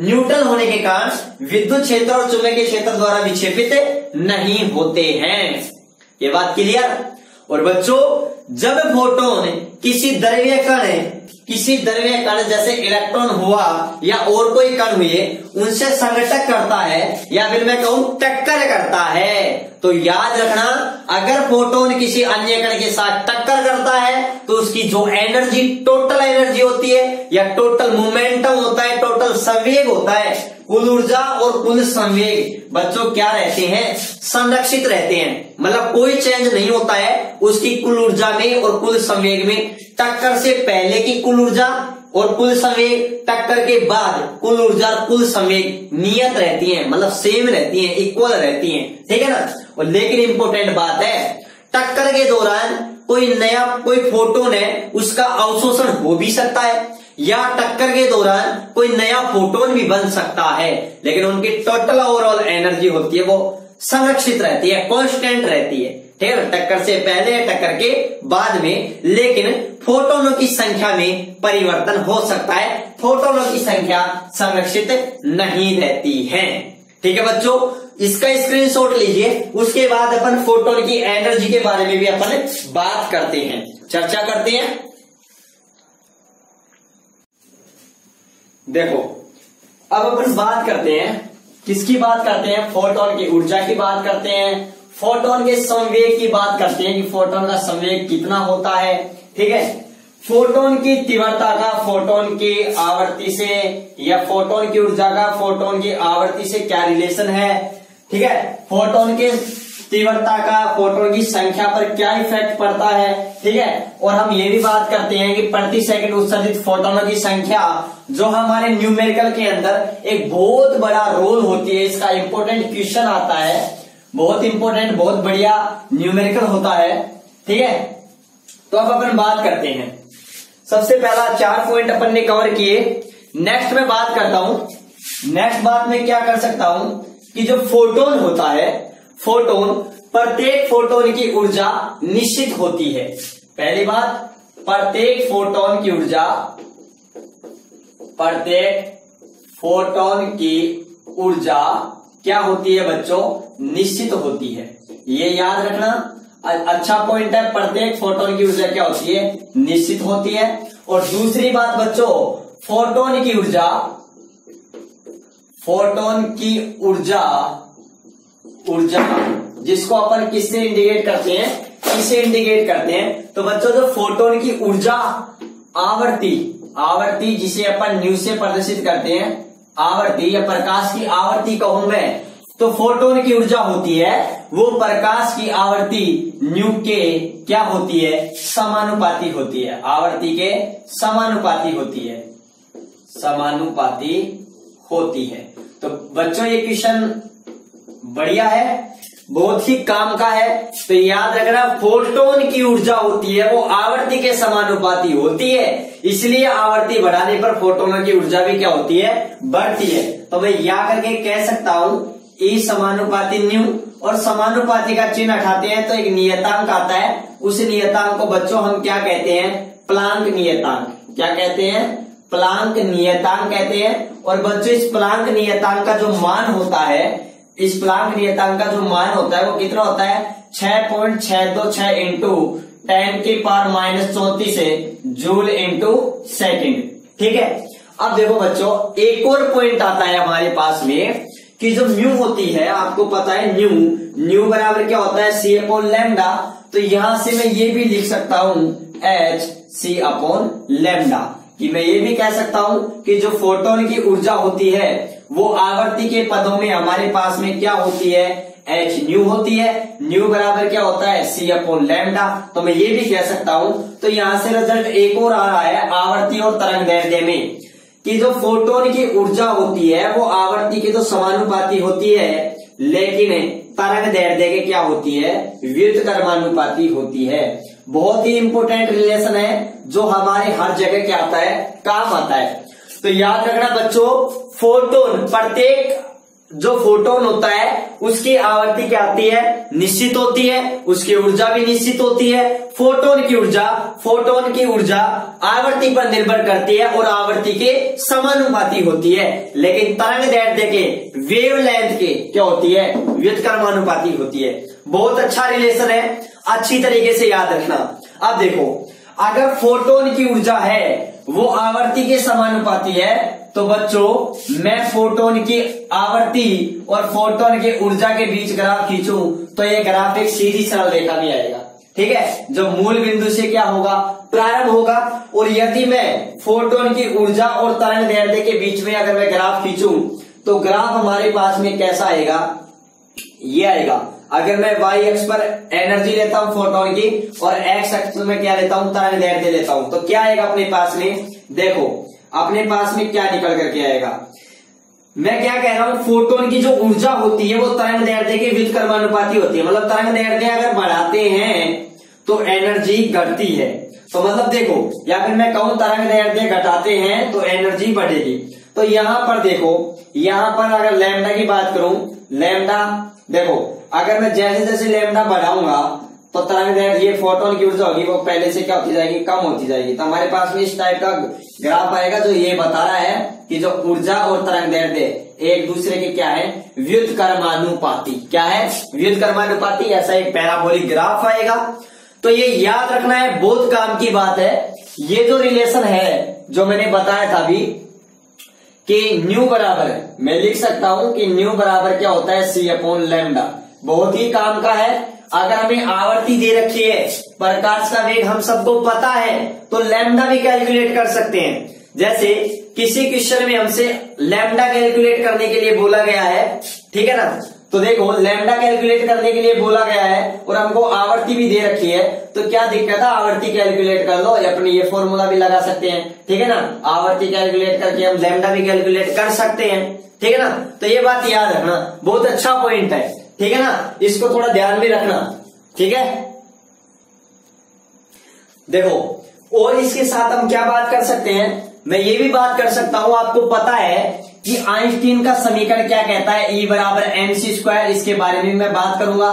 न्यूट्रल होने के कारण विद्युत क्षेत्र और चुंबकीय क्षेत्र द्वारा विक्षेपित नहीं होते हैं। ये बात क्लियर। और बच्चों, जब फोटोन किसी द्रव्य कण जैसे इलेक्ट्रॉन हुआ या और कोई कण हुए उनसे संघटक करता है या फिर मैं कहूं टक्कर करता है, तो याद रखना, अगर फोटोन किसी अन्य कण के साथ टक्कर करता है तो उसकी जो एनर्जी, टोटल एनर्जी होती है या टोटल मोमेंटम होता है, टोटल संवेग होता है, कुल ऊर्जा और कुल संवेग बच्चों क्या रहते हैं, संरक्षित रहते हैं। मतलब कोई चेंज नहीं होता है उसकी कुल ऊर्जा में और कुल संवेग में। टक्कर से पहले की कुल ऊर्जा और कुल संवेग, टक्कर के बाद कुल ऊर्जा और कुल संवेग नियत रहती हैं, मतलब सेम रहती हैं, इक्वल रहती हैं। ठीक है ना। और लेकिन इंपॉर्टेंट बात है, टक्कर के दौरान कोई फोटोन है उसका अवशोषण हो भी सकता है, या टक्कर के दौरान कोई नया फोटोन भी बन सकता है, लेकिन उनकी टोटल ओवरऑल एनर्जी होती है वो संरक्षित रहती है, कांस्टेंट रहती है। ठीक है, टक्कर से पहले, टक्कर के बाद में, लेकिन फोटोनों की संख्या में परिवर्तन हो सकता है, फोटोनों की संख्या संरक्षित नहीं रहती है। ठीक है बच्चों, इसका स्क्रीनशॉट लीजिए, उसके बाद अपन फोटोन की एनर्जी के बारे में भी अपन बात करते हैं, चर्चा करते हैं। देखो, अब अपन बात करते हैं, किसकी बात करते हैं, फोटोन की ऊर्जा की बात करते हैं, फोटोन के संवेग की बात करते हैं कि फोटोन का संवेग कितना होता है। ठीक है, फोटोन की तीव्रता का फोटोन की आवर्ती से या फोटोन की ऊर्जा का फोटोन की आवर्ती से क्या रिलेशन है। ठीक है, फोटोन के तीव्रता का फोटोन की संख्या पर क्या इफेक्ट पड़ता है। ठीक है, और हम ये भी बात करते हैं कि प्रति सेकंड उत्सर्जित फोटोनों की संख्या जो हमारे न्यूमेरिकल के अंदर एक बहुत बड़ा रोल होती है। इसका इंपॉर्टेंट क्वेश्चन आता है, बहुत इंपॉर्टेंट, बहुत बढ़िया न्यूमेरिकल होता है। ठीक है, तो अब अपन बात करते हैं। सबसे पहला 4 पॉइंट अपन ने कवर किए। नेक्स्ट में बात करता हूं, नेक्स्ट बात में क्या कर सकता हूं कि जो फोटोन होता है, फोटोन, प्रत्येक फोटोन की ऊर्जा निश्चित होती है। पहली बात, प्रत्येक फोटोन की ऊर्जा, प्रत्येक फोटोन की ऊर्जा क्या होती है बच्चों, निश्चित होती है। ये याद रखना, अच्छा पॉइंट है, प्रत्येक फोटोन की ऊर्जा क्या होती है, निश्चित होती है। और दूसरी बात बच्चों, फोटोन की ऊर्जा, फोटोन की ऊर्जा जिसको अपन किससे इंडिकेट करते हैं, किससे इंडिकेट करते हैं, तो बच्चों जो फोटोन की ऊर्जा आवर्ती जिसे अपन न्यू से प्रदर्शित करते हैं, आवर्ती या प्रकाश की आवर्ती कहूं मैं, तो फोटोन की ऊर्जा होती है वो प्रकाश की आवर्ती न्यू के क्या होती है, समानुपाती होती है, आवर्ती के समानुपाती होती है, समानुपाती होती है। तो बच्चों ये क्वेश्चन बढ़िया है, बहुत ही काम का है। तो याद रखना, फोटोन की ऊर्जा होती है वो आवर्ती के समानुपाती होती है, इसलिए आवर्ती बढ़ाने पर फोटोनों की ऊर्जा भी क्या होती है, बढ़ती है। तो मैं या करके कह सकता हूं ई समानुपाती न्यू, और समानुपाती का चिन्ह हटाते हैं तो एक नियतांक आता है, उस नियतांक को बच्चों हम क्या कहते हैं, प्लांक नियतांक। क्या कहते हैं, प्लांक नियतांक कहते हैं। और बच्चों इस प्लांक नियतांक का जो मान होता है, इस प्लांक नियतांक का जो मान होता है वो कितना होता है, 6.626 इंटू 10⁻⁻34 जूल इंटू सेकेंड। ठीक है, अब देखो बच्चों एक और पॉइंट आता है हमारे पास में कि जो म्यू होती है, आपको पता है न्यू बराबर क्या होता है C अपॉन लैम्डा। तो यहां से मैं ये भी लिख सकता हूं HC अपॉन लैम्डा, कि मैं ये भी कह सकता हूं कि जो फोटोन की ऊर्जा होती है वो आवर्ती के पदों में हमारे पास में क्या होती है, H न्यू होती है। न्यू बराबर क्या होता है C अपॉन लैम्डा। तो मैं ये भी कह सकता हूं। तो यहां से रिजल्ट एक और आ रहा है आवर्ती और तरंग दैर्ध्य में, कि जो फोटोन की ऊर्जा होती है वो आवर्ती की तो समानुपाती होती है, लेकिन तरंग दैर्ध्य के क्या होती है, व्युत्क्रमानुपाती होती है। बहुत ही इंपॉर्टेंट रिलेशन है जो हमारे हर जगह क्या आता है, काम आता है। तो याद रखना बच्चों, फोटोन, प्रत्येक जो फोटोन होता है उसकी आवर्ती क्या आती है, निश्चित होती है, उसकी ऊर्जा भी निश्चित होती है। फोटोन की ऊर्जा आवर्ती पर निर्भर करती है और आवर्ती के समानुपाती होती है, लेकिन तरंग दैर्ध्य के, वेवलेंथ के क्या होती है, व्युत्क्रमानुपाती होती है। बहुत अच्छा रिलेशन है, अच्छी तरीके से याद रखना। अब देखो, अगर फोटोन की ऊर्जा है वो आवर्ती के समानुपाती है, तो बच्चों मैं फोटोन की आवर्ती और फोटोन की ऊर्जा के बीच ग्राफ खींचूं तो ये ग्राफ एक सीधी सरल रेखा में आएगा। ठीक है, जो मूल बिंदु से क्या होगा, प्रारंभ होगा। और यदि मैं फोटोन की ऊर्जा और तरंग दैर्ध्य के बीच में अगर मैं ग्राफ खींचूं तो ग्राफ हमारे पास में कैसा आएगा, ये आएगा। अगर मैं y अक्ष पर एनर्जी लेता हूं फोटोन की और x अक्ष में क्या लेता हूं, तरंग दैर्ध्य लेता हूं, तो क्या आएगा अपने पास में, देखो अपने पास में क्या निकल करके आएगा। मैं क्या कह रहा हूं, फोटोन की जो ऊर्जा होती है वो तरंग दैर्ध्य के व्युत्क्रमानुपाती होती है। मतलब तरंग दैर्ध्य अगर बढ़ाते हैं तो एनर्जी घटती है। तो मतलब देखो, या फिर मैं कहूं तरंग दैर्ध्य घटाते हैं तो एनर्जी बढ़ेगी। तो यहां पर देखो, यहां पर अगर लैम्डा की बात करूं, लैम्डा देखो, अगर मैं जैसे जैसे लैम्डा बढ़ाऊंगा तो तरंग दैर्ध्य, फोटोन की ऊर्जा होगी वो पहले से क्या होती जाएगी, कम होती जाएगी। तो हमारे पास में इस टाइप का ग्राफ आएगा जो ये बता रहा है कि जो ऊर्जा और तरंग दैर्ध्य एक दूसरे के क्या है, व्युत्क्रमानुपाती। क्या है, व्युत्क्रमानुपाती। ऐसा एक पैराबोलिक ग्राफ आएगा। तो ये याद रखना है, बहुत काम की बात है। ये जो रिलेशन है जो मैंने बताया था अभी कि न्यू बराबर, मैं लिख सकता हूं कि न्यू बराबर क्या होता है, C अपॉन लैम्डा। बहुत ही काम का है। अगर हमें आवर्ती दे रखी है, प्रकाश का वेग हम सबको पता है, तो लैम्डा भी कैलकुलेट कर सकते हैं। जैसे किसी क्वेश्चन में हमसे लैम्डा कैलकुलेट करने के लिए बोला गया है, ठीक है ना। तो देखो, लैम्डा कैलकुलेट करने के लिए बोला गया है और हमको आवर्ती भी दे रखी है, तो क्या दिक्कत है, आवर्ती कैलकुलेट कर लो। अपनी ये फॉर्मूला भी लगा सकते हैं, ठीक है ना। आवर्ती कैलकुलेट करके हम लैम्डा भी कैलकुलेट कर सकते हैं, ठीक है ना। तो ये बात याद रखना, बहुत अच्छा पॉइंट है, ठीक है ना। इसको थोड़ा ध्यान भी रखना, ठीक है। देखो, और इसके साथ हम क्या बात कर सकते हैं, मैं ये भी बात कर सकता हूं, आपको पता है कि आइंस्टीन का समीकरण क्या कहता है, E बराबर mc²। इसके बारे में मैं बात करूंगा।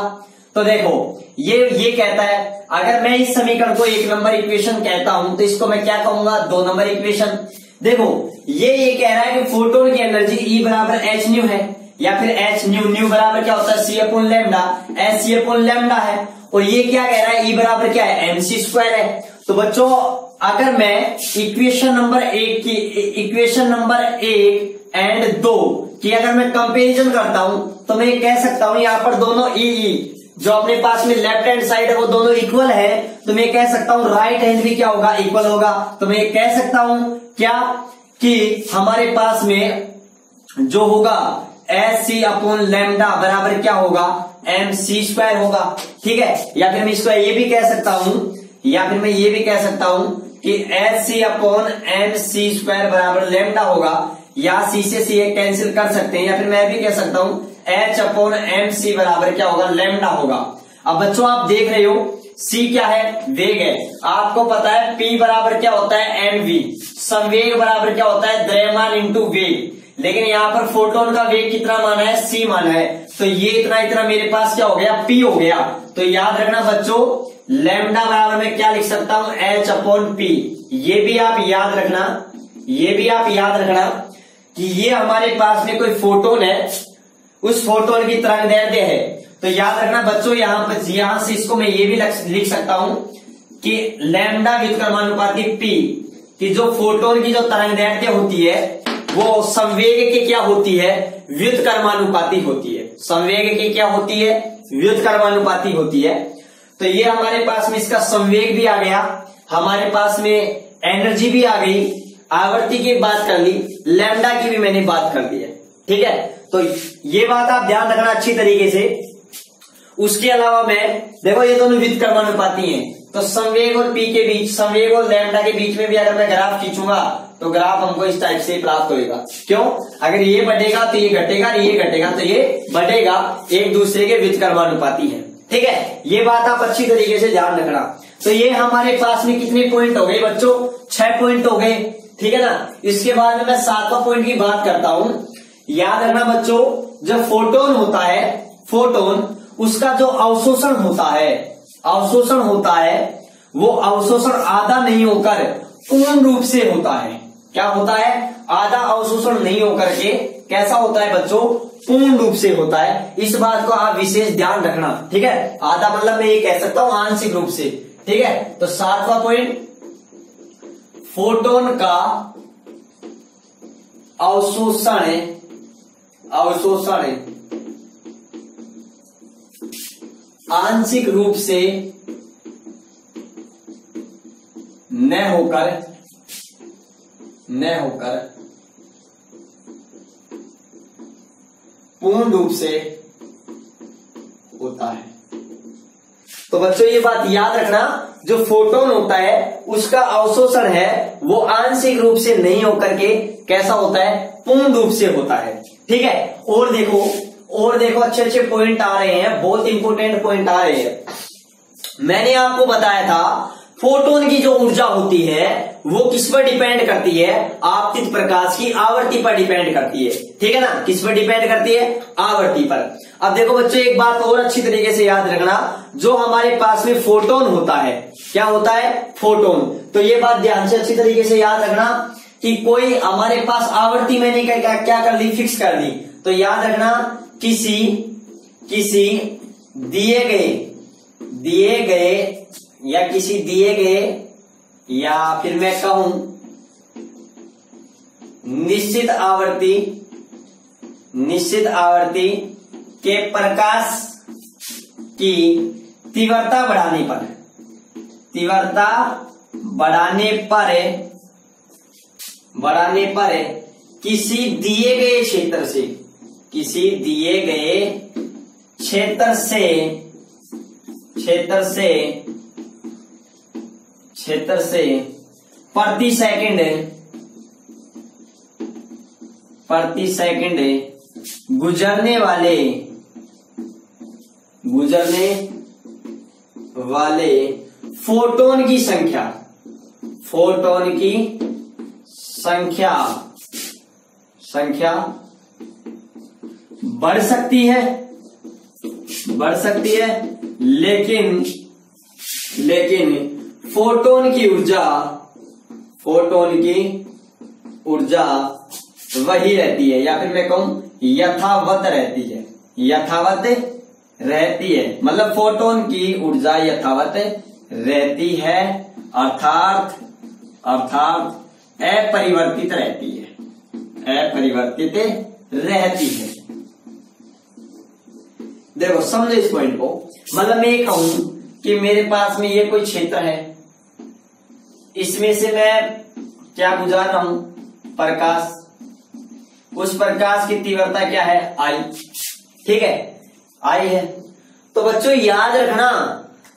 तो देखो, ये कहता है, अगर मैं इस समीकरण को 1 नंबर इक्वेशन कहता हूं तो इसको मैं क्या कहूंगा, 2 नंबर इक्वेशन। देखो, ये कह रहा है कि फोटोन की एनर्जी E बराबर h न्यू है, या फिर h न्यू बराबर क्या होता है, C upon lambda, h C upon lambda है। और ये क्या कह रहा है, E बराबर क्या है, mc² है। तो बच्चों, अगर मैं इक्वेशन नंबर 1 एंड 2 की अगर मैं कंपैरिजन करता हूं तो मैं कह सकता हूं यहां पर दोनों ई जो अपने पास में लेफ्ट हैंड साइड है वो दोनों इक्वल है। तो मैं कह सकता हूं राइट हैंड भी क्या होगा, इक्वल होगा। तो मैं कह सकता हूं क्या, कि हमारे पास में जो होगा HC अपॉन लैम्डा बराबर क्या होगा, mc² होगा, ठीक है। या फिर मैं इसको ये भी कह सकता हूं, कि HC अपॉन mc² बराबर लैम्डा होगा, या C से C कैंसिल कर सकते हैं। या फिर मैं भी कह सकता हूं H अपॉन mc बराबर क्या होगा, लैम्डा होगा। अब बच्चों आप देख रहे हो, C क्या है, वेग है। आपको पता है P बराबर क्या होता है, mv। संवेग बराबर क्या होता है, द्रव्यमान इंटू वेग। लेकिन यहाँ पर फोटोन का वेग कितना माना है, C माना है। तो ये इतना मेरे पास क्या हो गया, P हो गया। तो याद रखना बच्चों, लैम्डा बराबर में क्या लिख सकता हूं, H अपॉन P। ये भी आप याद रखना कि ये हमारे पास में कोई फोटोन है, उस फोटोन की तरंग दैर्ध्य है। तो याद रखना बच्चों, यहां से इसको मैं ये भी लिख सकता हूं कि लैम्डा व्युत्क्रमानुपाती P, कि जो फोटोन की जो तरंग दैर्ध्य होती है वो संवेग की क्या होती है, व्युत्क्रमानुपाती होती है। संवेग की क्या होती है, व्युत्क्रमानुपाती होती है। तो ये हमारे पास में इसका संवेग भी आ गया, हमारे पास में एनर्जी भी आ गई, आवर्ती की बात कर ली, लैम्डा की भी मैंने बात कर दी है। ठीक है, तो ये बात आप ध्यान रखना अच्छी तरीके से। उसके अलावा मैं देखो ये दोनों व्युत्क्रमानुपाती हैं, तो संवेग और पी के बीच, संवेग और लैम्डा के बीच में भी अगर मैं ग्राफ खींचूंगा तो ग्राफ हमको इस टाइप से प्राप्त होगा। क्यों, अगर ये बढ़ेगा तो ये घटेगा, ये घटेगा तो ये बढ़ेगा, एक दूसरे के व्युत्क्रमानुपाती है। ठीक है, ये बात आप अच्छी तरीके से ध्यान रखना। तो ये हमारे पास में कितने पॉइंट हो गए बच्चों, 6 पॉइंट हो गए। ठीक है ना, इसके बाद में मैं 7वां पॉइंट की बात करता हूं। याद रखना बच्चों, जब फोटोन होता है, फोटोन, उसका जो अवशोषण होता है, अवशोषण होता है, वो अवशोषण आधा नहीं होकर पूर्ण रूप से होता है। क्या होता है, आधा अवशोषण नहीं होकर के कैसा होता है बच्चों, पूर्ण रूप से होता है। इस बात को आप विशेष ध्यान रखना। ठीक है, आधा मतलब मैं ये कह सकता हूं आंशिक रूप से। ठीक है, तो 7वां पॉइंट, फोटोन का अवशोषण, अवशोषण आंशिक रूप से न होकर पूर्ण रूप से होता है। तो बच्चों ये बात याद रखना, जो फोटोन होता है उसका अवशोषण है वो आंशिक रूप से नहीं होकर के कैसा होता है, पूर्ण रूप से होता है। ठीक है, और देखो अच्छे अच्छे पॉइंट आ रहे हैं, बहुत इंपोर्टेंट पॉइंट आ रहे हैं। मैंने आपको बताया था फोटोन की जो ऊर्जा होती है वो किस पर डिपेंड करती है, आपतित प्रकाश की आवर्ती पर डिपेंड करती है। ठीक है ना, किस पर डिपेंड करती है, आवर्ती पर। अब देखो बच्चों एक बात और अच्छी तरीके से याद रखना, जो हमारे पास में फोटोन होता है, क्या होता है, फोटोन। तो ये बात ध्यान से अच्छी तरीके से याद रखना कि कोई हमारे पास आवर्ती मैंने क्या कर ली, फिक्स कर दी। तो याद रखना किसी दिए गए या फिर मैं कहूं निश्चित आवर्ती के प्रकाश की तीव्रता बढ़ाने पर किसी दिए गए क्षेत्र से प्रति सेकंड गुजरने वाले फोटोन की संख्या बढ़ सकती है, लेकिन फोटोन की ऊर्जा वही रहती है, या फिर मैं कहूं यथावत रहती है। मतलब फोटोन की ऊर्जा यथावत रहती है, अर्थात अपरिवर्तित रहती है। देखो समझो इस पॉइंट को, मतलब मैं ये कहूं कि मेरे पास में ये कोई क्षेत्र है, इसमें से मैं क्या गुजार रहा हूं, प्रकाश। उस प्रकाश की तीव्रता क्या है, आई। ठीक है, आई है। तो बच्चों याद रखना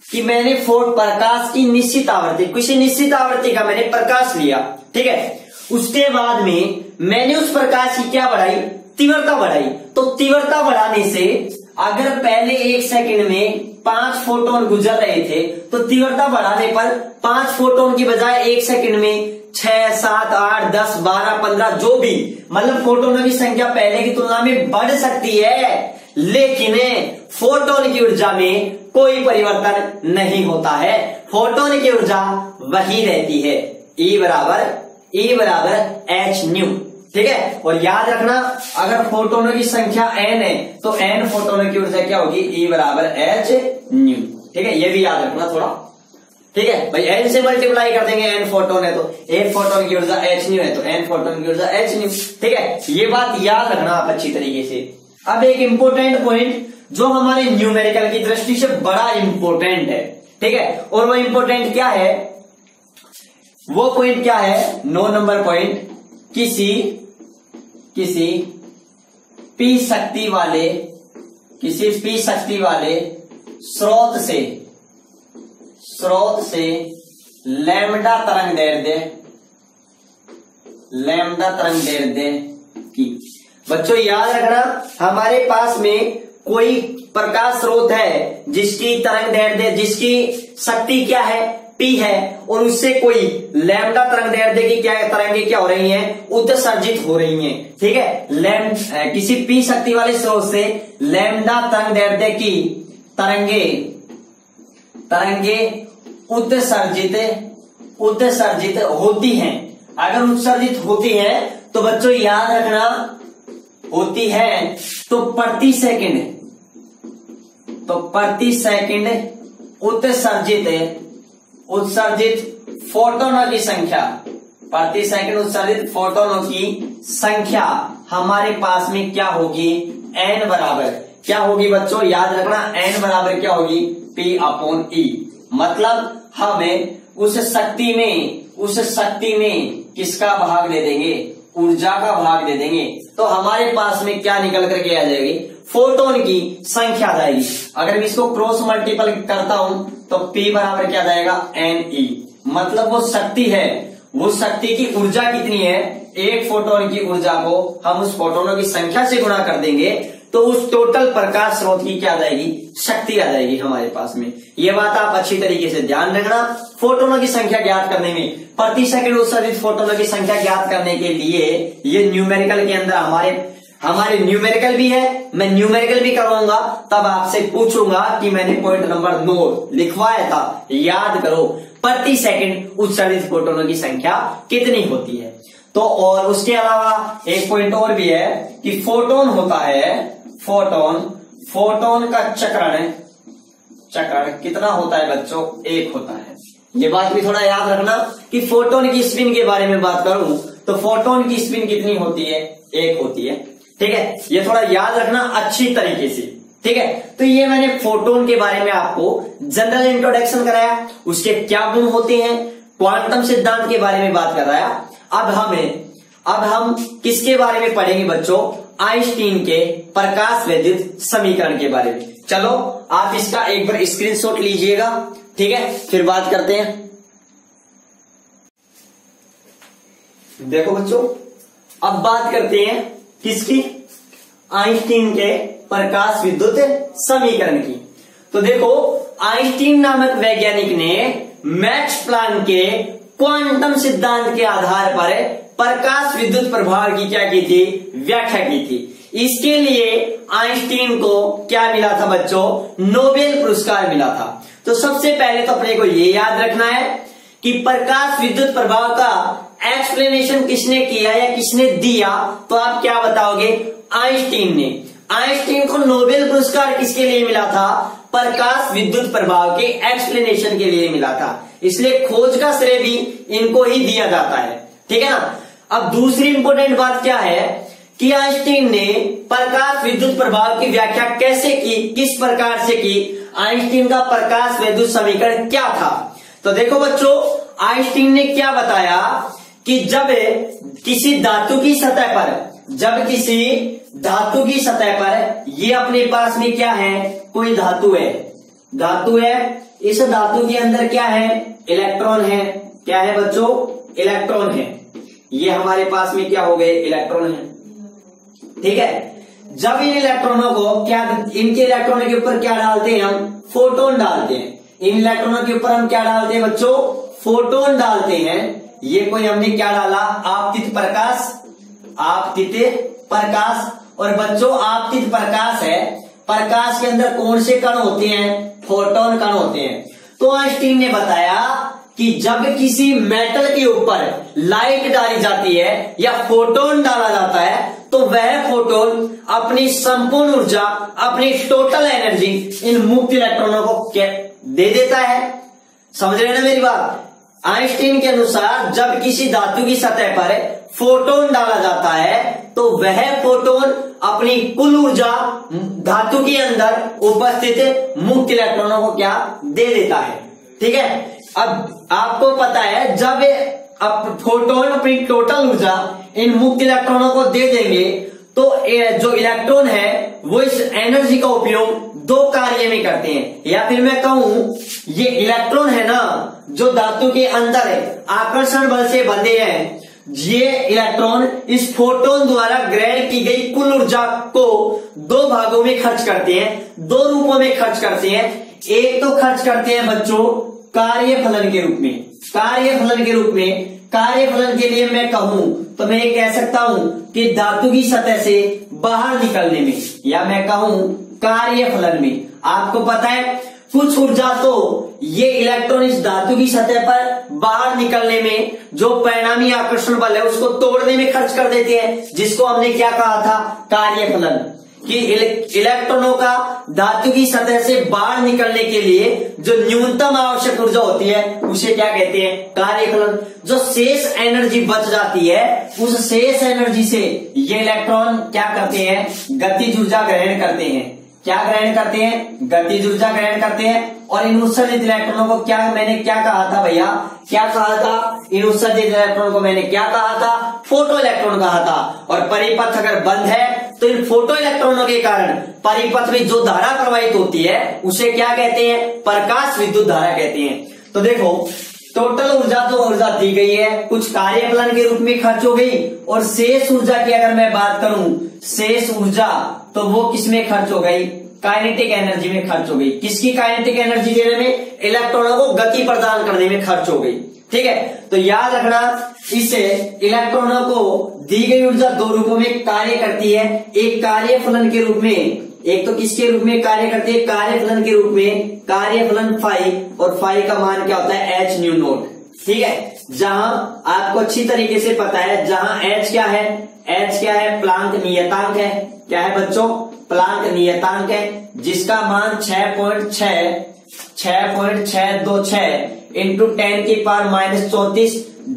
कि मैंने प्रकाश की निश्चित आवृत्ति, किसी निश्चित आवृत्ति का मैंने प्रकाश लिया। ठीक है, उसके बाद में मैंने उस प्रकाश की क्या बढ़ाई, तीव्रता बढ़ाई। तो तीव्रता बढ़ाने से अगर पहले 1 सेकंड में 5 फोटोन गुजर रहे थे, तो तीव्रता बढ़ाने पर 5 फोटोन की बजाय 1 सेकंड में 6, 7, 8, 10, 12, 15 जो भी, मतलब फोटोनों की संख्या पहले की तुलना में बढ़ सकती है, लेकिन फोटोन की ऊर्जा में कोई परिवर्तन नहीं होता है, फोटोन की ऊर्जा वही रहती है, E बराबर h न्यू। ठीक है, और याद रखना अगर फोटोनों की संख्या n है तो n फोटोनों की ऊर्जा क्या होगी, E बराबर h न्यू। ठीक है, ये भी याद रखना थोड़ा। ठीक है भाई, n से मल्टीप्लाई कर देंगे, n फोटोन है तो एक फोटोन की ऊर्जा h न्यू है तो n फोटोन की ऊर्जा h न्यू। ठीक है, ये बात याद रखना आप अच्छी तरीके से। अब एक इंपॉर्टेंट पॉइंट जो हमारे न्यूमेरिकल की दृष्टि से बड़ा इंपॉर्टेंट है, ठीक है, और वो इंपॉर्टेंट क्या है, वो पॉइंट क्या है, 9 नंबर पॉइंट, किसी p शक्ति वाले स्रोत से लैम्डा तरंग दैर्ध्य की। बच्चों याद रखना, हमारे पास में कोई प्रकाश स्रोत है जिसकी तरंग दैर्ध्य, जिसकी शक्ति क्या है, P है, और उससे कोई लैम्डा तरंग दैर्ध्य की क्या तरंगे क्या हो रही हैं, उत्सर्जित हो रही हैं। ठीक है, किसी P शक्ति वाले स्रोत से लैम्डा तरंग दैर्ध्य की तरंगे उत्सर्जित होती हैं। अगर उत्सर्जित होती हैं तो बच्चों याद रखना, होती है तो प्रति सेकंड उत्सर्जित फोटोनों की संख्या, प्रति सेकंड उत्सर्जित फोटोनों की संख्या हमारे पास में क्या होगी, n बराबर क्या होगी बच्चों, याद रखना, n बराबर क्या होगी, P/E। मतलब हमें उस शक्ति में किसका भाग दे देंगे, ऊर्जा का भाग दे देंगे, तो हमारे पास में क्या निकल करके आ जाएगी, फोटोन की संख्या आ जाएगी। अगर मैं इसको क्रॉस मल्टीपल करता हूं तो P बराबर क्या जाएगा, Ne। मतलब वो शक्ति है, वो शक्ति की ऊर्जा कितनी है, एक फोटोन की ऊर्जा को हम उस फोटोनों की संख्या से गुणा कर देंगे तो उस टोटल प्रकाश स्रोत की क्या आ जाएगी, शक्ति आ जाएगी हमारे पास में। ये बात आप अच्छी तरीके से ध्यान रखना। फोटोनों की संख्या ज्ञात करने में, प्रति सेकंड उत्सर्जित फोटोनों की संख्या ज्ञात करने के लिए ये न्यूमेरिकल के अंदर हमारे न्यूमेरिकल भी है, मैं न्यूमेरिकल भी करवाऊंगा, तब आपसे पूछूंगा कि मैंने पॉइंट नंबर 9 लिखवाया था, याद करो, प्रति सेकंड उत्सर्जित फोटोनों की संख्या कितनी होती है। तो और उसके अलावा एक पॉइंट और भी है कि फोटोन होता है, फोटोन का चक्रण कितना होता है बच्चों, 1 होता है। ये बात भी थोड़ा याद रखना कि फोटोन की स्पिन के बारे में बात करूं तो फोटोन की स्पिन कितनी होती है, 1 होती है। ठीक है, ये थोड़ा याद रखना अच्छी तरीके से। ठीक है, तो ये मैंने फोटोन के बारे में आपको जनरल इंट्रोडक्शन कराया, उसके क्या गुण होते हैं, क्वांटम सिद्धांत के बारे में बात कराया। अब हम किसके बारे में पढ़ेंगे बच्चों, आइंस्टीन के प्रकाश वैद्युत समीकरण के बारे में। चलो आप इसका एक बार स्क्रीनशॉट लीजिएगा, ठीक है, फिर बात करते हैं। देखो बच्चों, अब बात करते हैं किसकी, आइंस्टीन के प्रकाश विद्युत समीकरण की। तो देखो, आइंस्टीन नामक वैज्ञानिक ने मैक्स प्लांक के क्वांटम सिद्धांत के आधार पर प्रकाश विद्युत प्रभाव की क्या की थी, व्याख्या की थी। इसके लिए आइंस्टीन को क्या मिला था बच्चों, नोबेल पुरस्कार मिला था। तो सबसे पहले तो अपने को ये याद रखना है कि प्रकाश विद्युत प्रभाव का एक्सप्लेनेशन किसने किया या किसने दिया, तो आप क्या बताओगे, आइंस्टीन ने। आइंस्टीन को नोबेल पुरस्कार किसके लिए मिला था, प्रकाश विद्युत प्रभाव के एक्सप्लेनेशन के लिए मिला था, इसलिए खोज का श्रेय भी इनको ही दिया जाता है। ठीक है ना। अब दूसरी इंपॉर्टेंट बात क्या है कि आइंस्टीन ने प्रकाश विद्युत प्रभाव की व्याख्या कैसे की, किस प्रकार से की, आइंस्टीन का प्रकाश वैद्युत समीकरण क्या था। तो देखो बच्चों, आइंस्टीन ने क्या बताया कि जब किसी धातु की सतह पर ये अपने पास में क्या है, कोई धातु है, इस धातु के अंदर क्या है, इलेक्ट्रॉन है। क्या है बच्चों, इलेक्ट्रॉन है। ये हमारे पास में क्या हो गए, इलेक्ट्रॉन है। ठीक है, जब इन इलेक्ट्रॉनों को इनके इलेक्ट्रॉनों के ऊपर क्या डालते हैं, हम फोटोन डालते हैं। इन इलेक्ट्रॉनों के ऊपर हम क्या डालते हैं बच्चों, फोटोन डालते हैं। ये कोई हमने क्या डाला, आपतित प्रकाश। और बच्चों आपतित प्रकाश है, प्रकाश के अंदर कौन से कण होते हैं, फोटोन कण होते हैं। तो आइंस्टीन ने बताया कि जब किसी मेटल के ऊपर लाइट डाली जाती है या फोटोन डाला जाता है तो वह फोटोन अपनी संपूर्ण ऊर्जा, अपनी टोटल एनर्जी इन मुक्त इलेक्ट्रॉनों को दे देता है। समझ रहे ना मेरी बात। आइंस्टीन के अनुसार जब किसी धातु की सतह पर फोटोन डाला जाता है तो वह फोटोन अपनी कुल ऊर्जा धातु के अंदर उपस्थित मुक्त इलेक्ट्रॉनों को क्या दे देता है। ठीक है, अब आपको पता है जब अब फोटोन अपनी टोटल ऊर्जा इन मुक्त इलेक्ट्रॉनों को दे देंगे तो जो इलेक्ट्रॉन है वो इस एनर्जी का उपयोग दो कार्य में करते हैं, या फिर मैं कहूं ये इलेक्ट्रॉन है ना जो धातु के अंदर है आकर्षण बल से बंधे हैं, ये इलेक्ट्रॉन इस फोटोन द्वारा ग्रहण की गई कुल ऊर्जा को दो भागों में खर्च करते हैं, दो रूपों में खर्च करते हैं। एक तो खर्च करते हैं बच्चों कार्यफलन के रूप में। कार्यफलन के रूप में, कार्यफलन के लिए मैं कहूं तो मैं ये कह सकता हूं कि धातु की सतह से बाहर निकलने में, या मैं कहूं कार्यफलन में। आपको पता है कुछ ऊर्जा तो ये इलेक्ट्रॉन इस धातु की सतह पर बाहर निकलने में जो परिणामी आकर्षण बल है उसको तोड़ने में खर्च कर देते हैं, जिसको हमने क्या कहा था कार्यफलन, कि इलेक्ट्रॉनों का धातु की सतह से बाहर निकलने के लिए जो न्यूनतम आवश्यक ऊर्जा होती है उसे क्या कहते हैं कार्यफलन। जो शेष एनर्जी बच जाती है उस शेष एनर्जी से ये इलेक्ट्रॉन क्या करते हैं गतिज ऊर्जा ग्रहण करते हैं। क्या ग्रहण करते हैं गतिज ऊर्जा ग्रहण करते हैं। और इन उत्सर्जित इलेक्ट्रॉनों को क्या मैंने क्या कहा था भैया, क्या कहा था, इन उत्सर्जित इलेक्ट्रॉनों को मैंने क्या कहा था फोटो इलेक्ट्रॉन कहा था। और परिपथ अगर बंद है तो इन फोटो इलेक्ट्रॉनों के कारण परिपथ में जो धारा प्रवाहित होती है उसे क्या कहते हैं प्रकाश विद्युत धारा कहते हैं। तो देखो टोटल ऊर्जा तो ऊर्जा दी गई है, कुछ कार्यफलन के रूप में खर्च हो गई, और शेष ऊर्जा की अगर मैं बात करूं शेष ऊर्जा तो वो किसमें खर्च हो गई काइनेटिक एनर्जी में खर्च हो गई। किसकी काइनेटिक एनर्जी देने में इलेक्ट्रॉनों को गति प्रदान करने में खर्च हो गई। ठीक है, तो याद रखना इससे इलेक्ट्रॉनों को दी गई ऊर्जा दो रूपों में कार्य करती है, एक कार्यफलन के रूप में, एक तो किसके रूप में कार्य करती है कार्यफलन के रूप में, कार्यफलन फाई, और फाई का मान क्या होता है एच न्यू नोट। ठीक है, जहां आपको अच्छी तरीके से पता है जहां एच क्या है, एच क्या है प्लांक नियतांक है। क्या है बच्चों प्लांक नियतांक है, जिसका मान 6.626 इंटू 10 की पावर -34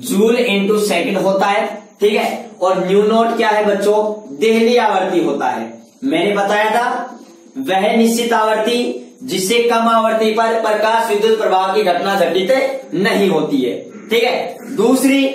जूल इंटू सेकेंड होता है। ठीक है, और न्यू नोट क्या है बच्चों देहली आवर्ती होता है। मैंने बताया था वह निश्चित आवर्ती जिससे कम आवर्ती पर प्रकाश विद्युत प्रभाव की घटना घटित नहीं होती है। ठीक है, दूसरी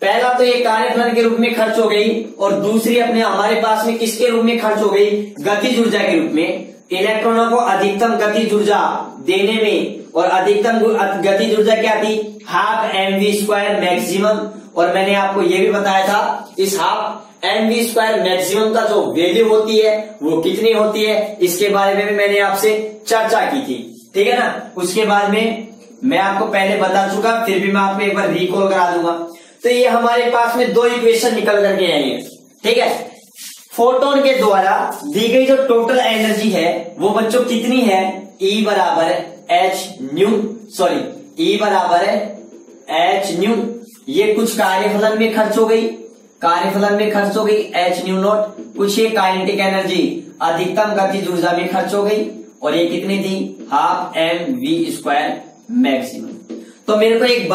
पहला तो ये कार्यफलन के रूप में खर्च हो गई, और दूसरी अपने हमारे पास में किसके रूप में खर्च हो गई गतिज ऊर्जा के रूप में। इलेक्ट्रॉनों को अधिकतम गतिज ऊर्जा देने में, और अधिकतम गतिज ऊर्जा क्या थी 12 mv² मैक्सिमम। और मैंने आपको ये भी बताया था इस 12 mv² मैक्सिमम का जो वैल्यू होती है वो कितनी होती है, इसके बारे में भी मैंने आपसे चर्चा की थी। ठीक है ना, उसके बाद में मैं आपको पहले बता चुका, फिर भी मैं आपको एक बार रिकॉल करा दूंगा। तो ये हमारे पास में दो इक्वेशन निकल करके आई है। ठीक है, फोटोन के द्वारा दी गई जो टोटल एनर्जी है वो बच्चों कितनी है E बराबर H न्यू। ये कुछ कार्यफलन में खर्च हो गई, कार्यफलन में खर्च हो गई H न्यू नॉट, कुछ ये काइनेटिक एनर्जी अधिकतम गतिज ऊर्जा में खर्च हो गई, और ये कितनी थी 12 mv² मैक्सिमम। तो मेरे को एक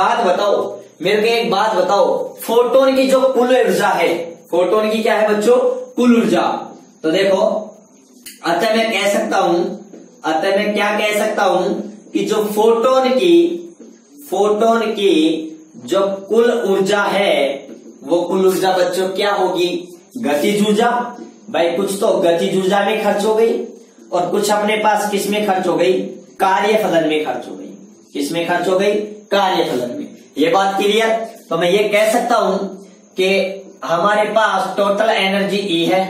बात बताओ, फोटोन की जो कुल ऊर्जा है, फोटोन की क्या है बच्चों कुल ऊर्जा। तो देखो अतः मैं क्या कह सकता हूं कि जो फोटोन की जो कुल ऊर्जा है वो कुल ऊर्जा बच्चों क्या होगी गतिज ऊर्जा। भाई कुछ तो गतिज ऊर्जा में खर्च हो गई, और कुछ अपने पास किस में खर्च हो गई कार्यफलन में खर्च हो गई। किसमें खर्च हो गई कार्यफलन में। ये बात क्लियर। तो मैं ये कह सकता हूं कि हमारे पास टोटल एनर्जी E है,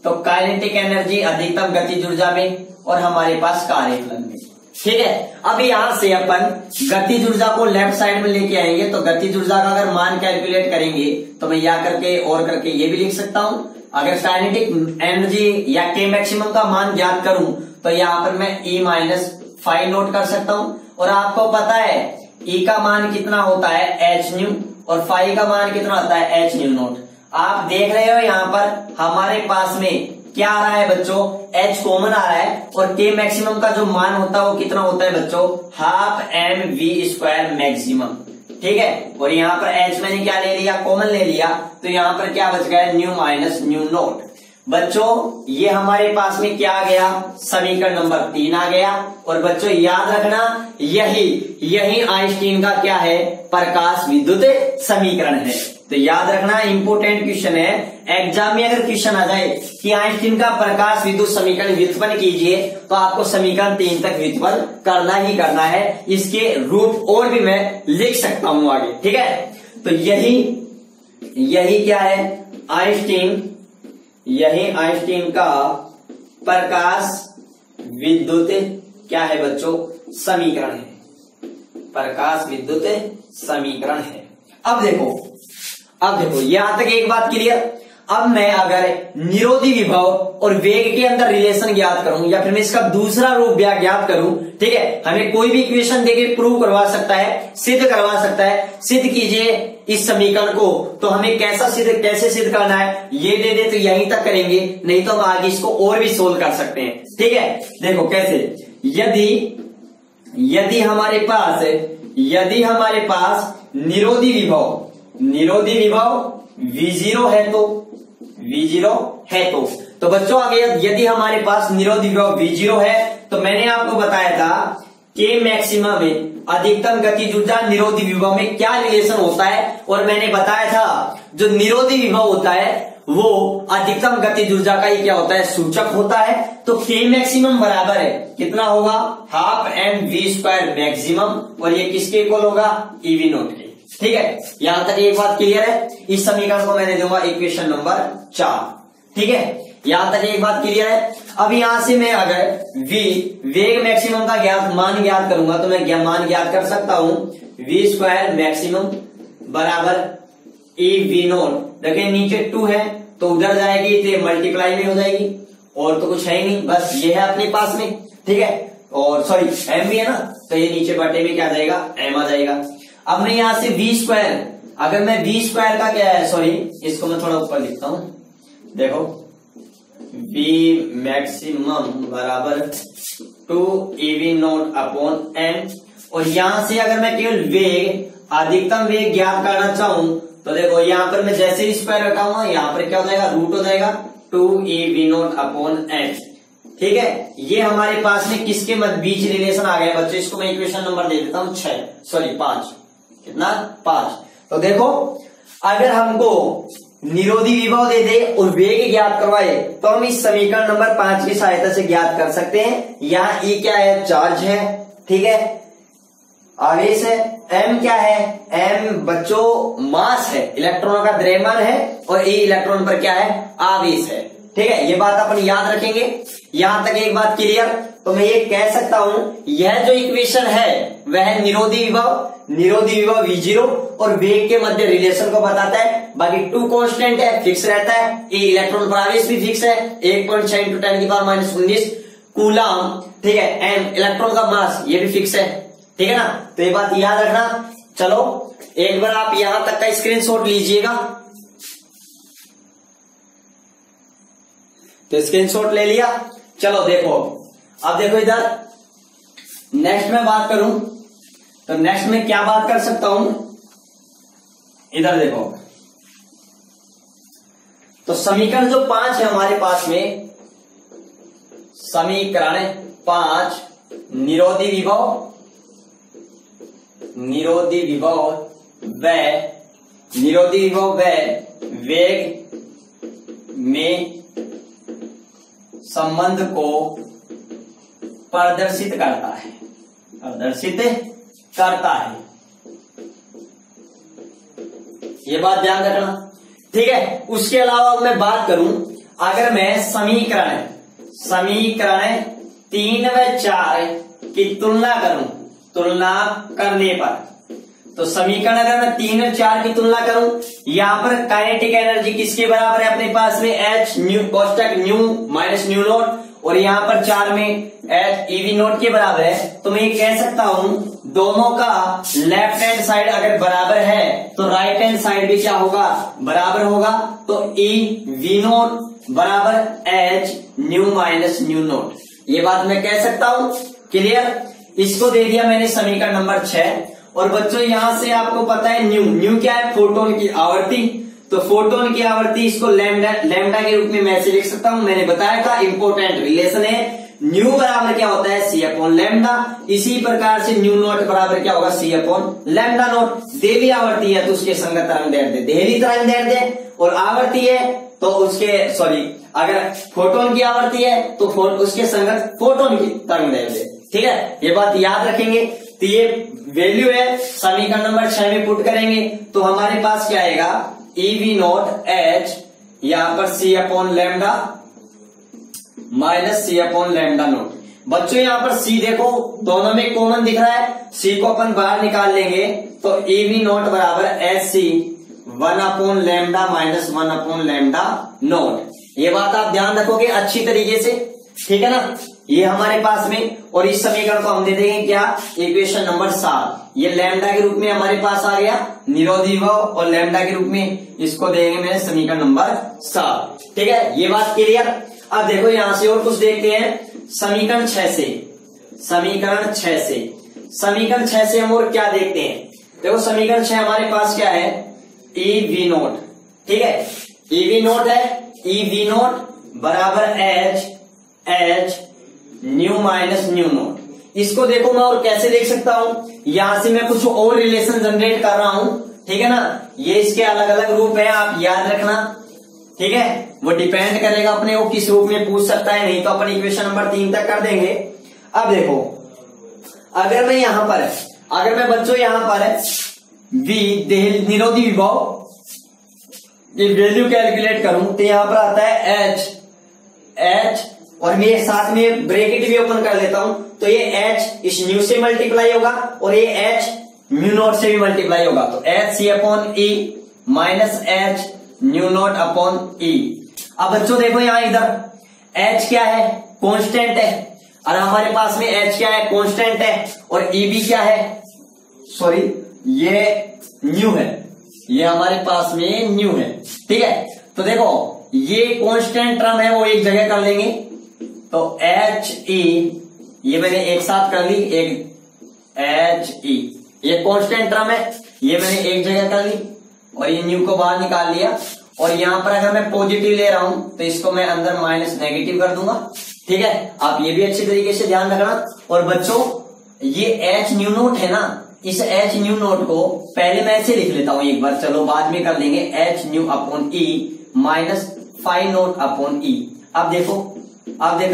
तो काइनेटिक एनर्जी अधिकतम गतिज ऊर्जा में, और हमारे पास कार्यफलन में। ठीक है, अब यहां से अपन गतिज ऊर्जा को लेफ्ट साइड में लेके आएंगे, तो गतिज ऊर्जा का अगर मान कैलकुलेट करेंगे तो मैं या करके और करके ये भी लिख सकता हूं। अगर काइनेटिक एनर्जी या K मैक्सिमम का मान ज्ञात करूं तो यहां पर मैं E-5 नोट कर सकता हूं। और आपको पता है E का मान कितना होता है H न्यू, और फाई का मान कितना होता है H न्यू नोट। आप देख रहे हो यहाँ पर हमारे पास में क्या आ रहा है बच्चों, H कॉमन आ रहा है और K मैक्सिमम का जो मान होता है वो कितना होता है बच्चों, हाफ mv² मैक्सिमम। ठीक है, और यहाँ पर H मैंने क्या ले लिया, कॉमन ले लिया, तो यहाँ पर क्या बच गया, न्यू माइनस न्यू नॉट। बच्चों ये हमारे पास में क्या आ गया, समीकरण नंबर 3 आ गया। और बच्चों याद रखना यही आइंस्टीन का क्या है, प्रकाश विद्युत समीकरण है। तो याद रखना इंपोर्टेंट क्वेश्चन है, एग्जाम में अगर क्वेश्चन आ जाए कि आइंस्टीन का प्रकाश विद्युत समीकरण व्युत्पन्न कीजिए, तो आपको समीकरण 3 तक व्युत्पन्न करना ही करना है। इसके रूप और भी मैं लिख सकता हूं आगे। ठीक है, तो यही क्या है, आइंस्टीन का प्रकाश विद्युत क्या है बच्चों, समीकरण है, प्रकाश विद्युत समीकरण है। अब देखो यहां तक एक बात क्लियर। अब मैं अगर निरोधी विभव और वेग के अंदर रिलेशन ज्ञात करूं, या फिर मैं इसका दूसरा रूप ज्ञात करूं, ठीक है, हमें कोई भी इक्वेशन देके प्रूव करवा सकता है, सिद्ध करवा सकता है। सिद्ध कीजिए इस समीकरण को, तो हमें कैसे सिद्ध करना है, ये दे दे तो यहीं तक करेंगे, नहीं तो हम आगे इसको और भी सोल्व कर सकते हैं। ठीक है, देखो कैसे, यदि हमारे पास निरोधी विभव V0 है तो बच्चों आगे यदि हमारे पास निरोधी विभव V0 है, तो मैंने आपको बताया था K मैक्सिमम में अधिकतम गतिज ऊर्जा निरोधी विभव में क्या रिलेशन होता है, और मैंने बताया था जो निरोधी विभव होता है वो अधिकतम गतिज ऊर्जा का ही क्या होता है, सूचक होता है। तो K मैक्सिमम बराबर है कितना होगा, हाफ mv² मैक्सिमम, और ये किसके इक्वल होगा, EV नॉट के। ठीक है, यहां तक एक बात क्लियर है। इस समीकरण को मैं दे दूंगा इक्वेशन नंबर 4। ठीक है, यहां तक एक बात क्लियर है। अब यहां से मैं अगर वेग मैक्सिमम का मान ज्ञात करूंगा, तो मैं मान ज्ञात कर सकता हूं v² मैक्सिमम बराबर EV नॉट। देखिए नीचे 2 है तो उधर जाएगी तो मल्टीप्लाई में हो जाएगी, और तो कुछ है ही नहीं, बस ये है अपने पास में। ठीक है, और सॉरी m भी है ना, तो ये नीचे बटे में क्या आ जाएगा, m आ जाएगा। अब मैं यहां से v², अगर मैं v² का क्या है, सॉरी इसको मैं थोड़ा ऊपर लिखता हूं, देखो v मैक्सिमम बराबर 2EV नॉट अपॉन m, और यहां से अगर मैं केवल वेग अधिकतम वेग ज्ञात करना चाहूं, तो देखो यहां पर मैं जैसे ही स्क्वायर रखाऊंगा, यहां पर क्या हो जाएगा, रूट हो जाएगा 2EV नॉट अपॉन m। ठीक है, ये हमारे पास में किसके बीच रिलेशन आ गया बच्चों, इसको मैं इक्वेशन नंबर दे देता हूं 5। कितना, 5। तो देखो अगर हमको निरोधी विभव दे दे और वेग ज्ञात करवाए, तो हम इस समीकरण नंबर 5 की सहायता से ज्ञात कर सकते हैं। यहाँ E क्या है, चार्ज है, ठीक है, आवेश है, M क्या है, M बच्चों मास है, इलेक्ट्रॉनों का द्रव्यमान है, और E इलेक्ट्रॉन पर क्या है, आवेश है। ठीक है, ये बात अपन याद रखेंगे। यहां तक एक बात क्लियर। तो मैं ये कह सकता हूं यह जो इक्वेशन है वह निरोधी विभव V0 और वेग के मध्य रिलेशन को बताता है। बाकी 2 कांस्टेंट है, फिक्स रहता है, E इलेक्ट्रॉन पर आवेश भी फिक्स है 1.6 × 10⁻⁻19 कूलम। ठीक है, M इलेक्ट्रॉन का मास ये भी फिक्स है। ठीक है ना, तो ये बात याद रखना। चलो एक बार आप यहां तक का स्क्रीनशॉट लीजिएगा, तो स्क्रीनशॉट ले लिया। चलो देखो, अब देखो इधर नेक्स्ट में बात करूं तो नेक्स्ट में क्या बात कर सकता हूं, इधर देखो। तो समीकरण जो 5 है हमारे पास में, समीकरण 5 निरोधी विभव व वेग में संबंध को प्रदर्शित करता है। ये बात ध्यान रखना। ठीक है, उसके अलावा मैं बात करूं, अगर मैं समीकरण 3 व 4 की तुलना करने पर, तो समीकरण अगर मैं 3 और 4 की तुलना करूं, यहां पर काइनेटिक एनर्जी किसके बराबर है अपने पास में, H न्यू कोष्टक न्यू माइनस न्यू नॉट, और यहां पर 4 में H EV नॉट के बराबर है। तो मैं ये कह सकता हूं दोनों का लेफ्ट हैंड साइड अगर बराबर है तो राइट हैंड साइड भी क्या होगा, बराबर होगा। तो EV नॉट बराबर H new minus nu not. ये बात मैं कह सकता हूं, क्लियर। इसको दे दिया मैंने समीकरण नंबर 6। और बच्चों यहां से आपको पता है न्यू क्या है, फोटोन की आवृत्ति। तो फोटोन की आवृत्ति इसको लैम्डा के रूप में मैं ऐसे लिख सकता हूं। मैंने बताया था इंपॉर्टेंट रिलेशन है, न्यू बराबर क्या होता है सी अपॉन लैम्डा। इसी प्रकार से न्यू नॉट बराबर क्या होगा सी अपॉन लैम्डा नॉट। देवी आवृत्ति है तो उसके संगत तरंग दैर्ध्य देवी तरंग दैर्ध्य, और आवृत्ति है तो उसके अगर फोटोन की आवृत्ति है तो उसके संगत फोटोन की तरंग दैर्ध्य। ठीक है, ये बात याद रखेंगे। तो ये वैल्यू है समीकरण नंबर 6 में पुट करेंगे तो हमारे पास क्या आएगा, ईवी नॉट एच यहां पर c upon lambda minus c upon lambda nought. बच्चों यहां पर सी देखो दोनों में कॉमन दिख रहा है, सी को अपन बाहर निकाल लेंगे तो ईवी नॉट बराबर H C 1 upon lambda minus 1 upon lambda naught. ये बात आप ध्यान रखोगे अच्छी तरीके से, ठीक है ना। ये हमारे पास में, और इस समीकरण को हम दे देंगे क्या, इक्वेशन नंबर 7। ये लैम्डा के रूप में हमारे पास आ गया निरोधी विभव, और लैम्डा के रूप में इसको देंगे मैं समीकरण नंबर 7। ठीक है, ये बात क्लियर। अब देखो यहां से और कुछ देखते हैं समीकरण 6 से। समीकरण 6 से हम और क्या देखते हैं, देखो समीकरण 6 हमारे पास क्या है, ई वी नोट। ठीक है, ई वी नोट है, ई वी नोट बराबर H new minus new note. इसको देखो मैं और कैसे देख सकता हूं, यहां से मैं कुछ और रिलेशन जनरेट कर रहा हूं, ठीक है ना। ये इसके अलग अलग रूप है, आप याद रखना, ठीक है। वो डिपेंड करेगा अपने को किस रूप में पूछ सकता है, नहीं तो अपन इक्वेशन नंबर 3 तक कर देंगे। अब देखो अगर मैं यहां पर, अगर मैं बच्चों यहां पर वी निरोधी विभव की वैल्यू कैलकुलेट करूं तो यहां पर आता है एच और मैं साथ में ब्रैकेट भी ओपन कर लेता हूं तो ये एच इस न्यू से मल्टीप्लाई होगा और ये एच न्यू नॉट से भी मल्टीप्लाई होगा। तो h c upon e minus h nu nought upon e. अब बच्चों देखो यहां इधर एच क्या है, कांस्टेंट है, और हमारे पास में एच क्या है, कांस्टेंट है, और ई भी क्या है, सॉरी ये न्यू है, ये हमारे पास में न्यू है। ठीक है, तो देखो ये कांस्टेंट टर्म है वो एक जगह कर लेंगे तो एच ई, ये मैंने एक साथ कर ली, एक एच ई, ये कांस्टेंट टर्म है, ये मैंने एक जगह कर ली और ये न्यू को बाहर निकाल लिया। और यहां पर अगर मैं पॉजिटिव ले रहा हूं तो इसको मैं अंदर माइनस नेगेटिव कर दूंगा। ठीक है, आप ये भी अच्छी तरीके से ध्यान रखना। और बच्चों ये एच न्यू नोट है ना, इस एच न्यू नोट को पहले मैं ऐसे लिख लेता हूं एक बार, चलो बाद में कर लेंगे, H new upon e minus five naught upon e. अब देखो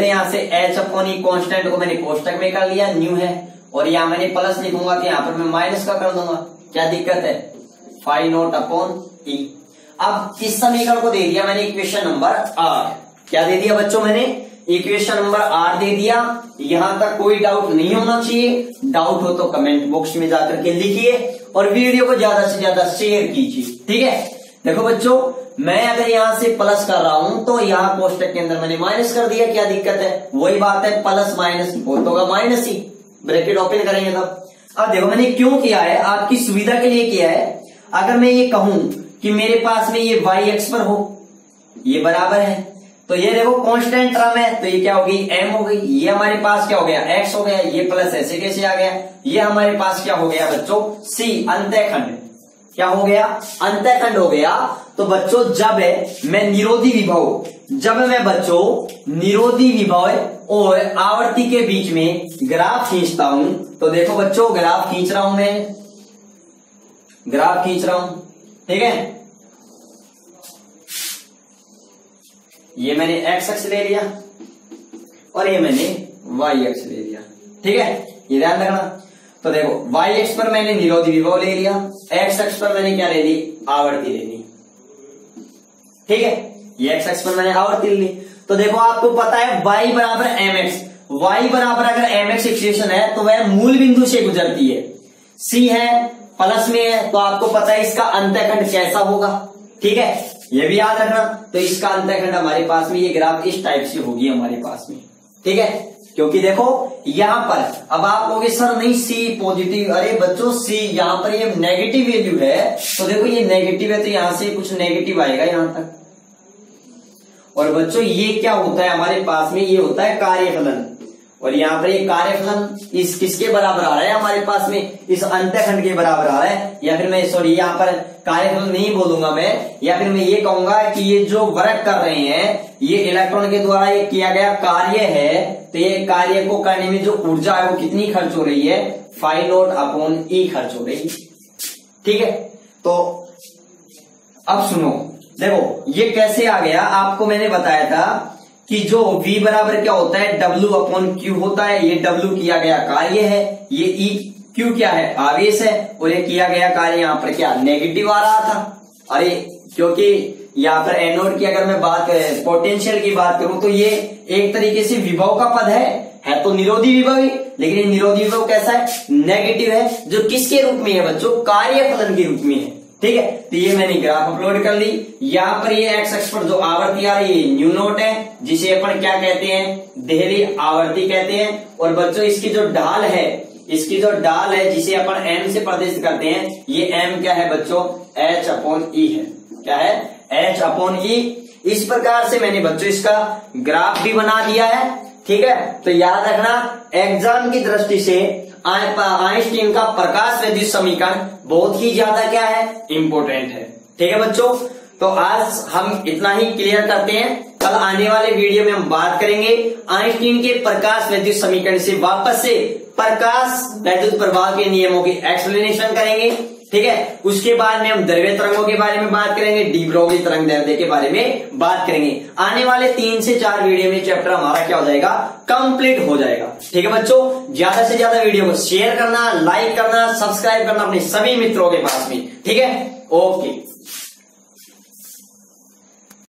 यहां से एच अपॉन ई कॉन्स्टेंट को मैंने कोष्टक में कर लिया, न्यू है, और यहां मैंने प्लस लिखूंगा तो यहां पर मैं माइनस का कर दूंगा, क्या दिक्कत है, फाइव नोट अपॉन ई। अब इस समीकरण को दे दिया मैंने इक्वेशन नंबर 8। क्या दे दिया बच्चों, मैंने इक्वेशन नंबर 8 दे दिया। यहां तक कोई डाउट नहीं होना चाहिए, डाउट हो तो कमेंट बॉक्स में जाकर के लिखिए और वीडियो को ज्यादा से ज्यादा शेयर कीजिए। ठीक है, देखो बच्चों मैं अगर यहां से प्लस कर रहा हूं तो यहां कोष्टक के अंदर मैंने माइनस कर दिया, क्या दिक्कत है, वही बात है, प्लस माइनस वो तो होगा माइनस ही, ब्रैकेट ओपन करेंगे तब। अब देखो मैंने क्यों किया है, आपकी सुविधा के लिए किया है। अगर मैं ये कहूं कि मेरे पास में ये y एक्स पर हो, ये बराबर है, तो ये देखो कांस्टेंट टर्म है तो ये क्या होगी, m हो गई, ये हमारे पास क्या हो गया, x हो गया, ये प्लस ऐसे कैसे आ गया, ये हमारे पास क्या हो गया बच्चों, c अंतःखंड, क्या हो गया, अंतःखंड हो गया। तो बच्चों जब मैं निरोधी विभव, जब मैं बच्चों निरोधी विभव और आवर्ती के बीच में ग्राफ खींचता हूं तो देखो बच्चों ग्राफ खींच रहा हूं मैं, ग्राफ खींच रहा हूं, ठीक है, ये मैंने एक्स अक्ष ले लिया और ये मैंने वाई अक्ष ले लिया। ठीक है, ये ध्यान रखना। तो देखो वाई अक्ष पर मैंने निरोधी विभव ले लिया, एक्स अक्ष पर मैंने क्या ले ली, आवर्ती ले ली। ठीक है, ये एक्स अक्ष पर मैंने आवर्ती ले ली। तो देखो आपको पता है y बराबर एम एक्स, वाई बराबर अगर एम एक्स इक्वेशन है तो वह मूल बिंदु से गुजरती है, c है प्लस में है तो आपको पता है इसका अंतःखंड कैसा होगा। ठीक है, ये भी याद रखना। तो इसका अंतःखंड हमारे पास में ये ग्राफ इस टाइप से होगी हमारे पास में। ठीक है, क्योंकि देखो यहां पर अब आप कहोगे सर नहीं सी पॉजिटिव, अरे बच्चों सी यहां पर ये नेगेटिव वैल्यू है तो देखो ये नेगेटिव है तो यहां से कुछ नेगेटिव आएगा यहां तक, और बच्चों ये क्या होता है हमारे पास में, ये होता है कार्यफलन। और यहाँ पर ये कार्यफलन इस किसके बराबर आ रहा है हमारे पास में, इस अंतःखंड के बराबर आ रहा है। या फिर मैं सॉरी यहाँ पर कार्यफलन नहीं बोलूंगा मैं, या फिर मैं ये कहूंगा कि ये जो वर्क कर रहे हैं ये इलेक्ट्रॉन के द्वारा ये किया गया कार्य है। तो ये कार्य को करने में जो ऊर्जा है वो कितनी खर्च हो रही है, φ0/E खर्च हो रही है। ठीक है, तो अब सुनो, देखो ये कैसे आ गया, आपको मैंने बताया था कि जो V बराबर क्या होता है, W/Q होता है। ये W किया गया कार्य है, ये E Q क्या है, आवेश है, और ये किया गया कार्य यहाँ पर क्या नेगेटिव आ रहा था। अरे क्योंकि यहाँ पर एनोड की अगर मैं बात पोटेंशियल की बात करूं तो ये एक तरीके से विभव का पद है तो निरोधी विभव ही, लेकिन ये निरोधी विभव कैसा है, नेगेटिव है, जो किसके रूप में है बच्चों, कार्यफलन के रूप में है। ठीक है, तो ये मैंने ग्राफ अपलोड कर ली। यहाँ पर ये एक्स अक्ष पर जो आवृत्ति आ रही है न्यू नोट है, जिसे अपन क्या कहते हैं, देहली आवृत्ति कहते हैं। और बच्चों इसकी जो ढाल है, इसकी जो ढाल है जिसे अपन m से प्रदर्शित करते हैं, ये m क्या है बच्चों, h/E है। क्या है, h/E। इस प्रकार से मैंने बच्चों इसका ग्राफ भी बना दिया है। ठीक है, तो याद रखना एग्जाम की दृष्टि से आइंस्टीन का प्रकाश विद्युत समीकरण बहुत ही ज्यादा क्या है, इंपोर्टेंट है। ठीक है बच्चों, तो आज हम इतना ही क्लियर करते हैं। कल आने वाले वीडियो में हम बात करेंगे आइंस्टीन के प्रकाश विद्युत समीकरण से वापस से प्रकाश विद्युत प्रवाह के नियमों की एक्सप्लेनेशन करेंगे। ठीक है, उसके बाद में हम द्रव्य तरंगों के बारे में बात करेंगे, डी ब्रोगली तरंग दैर्ध्य के बारे में बात करेंगे। आने वाले 3 से 4 वीडियो में चैप्टर हमारा क्या हो जाएगा, कंप्लीट हो जाएगा। ठीक है बच्चों, ज्यादा से ज्यादा वीडियो को शेयर करना, लाइक करना, सब्सक्राइब करना अपने सभी मित्रों के पास में। ठीक है, ओके।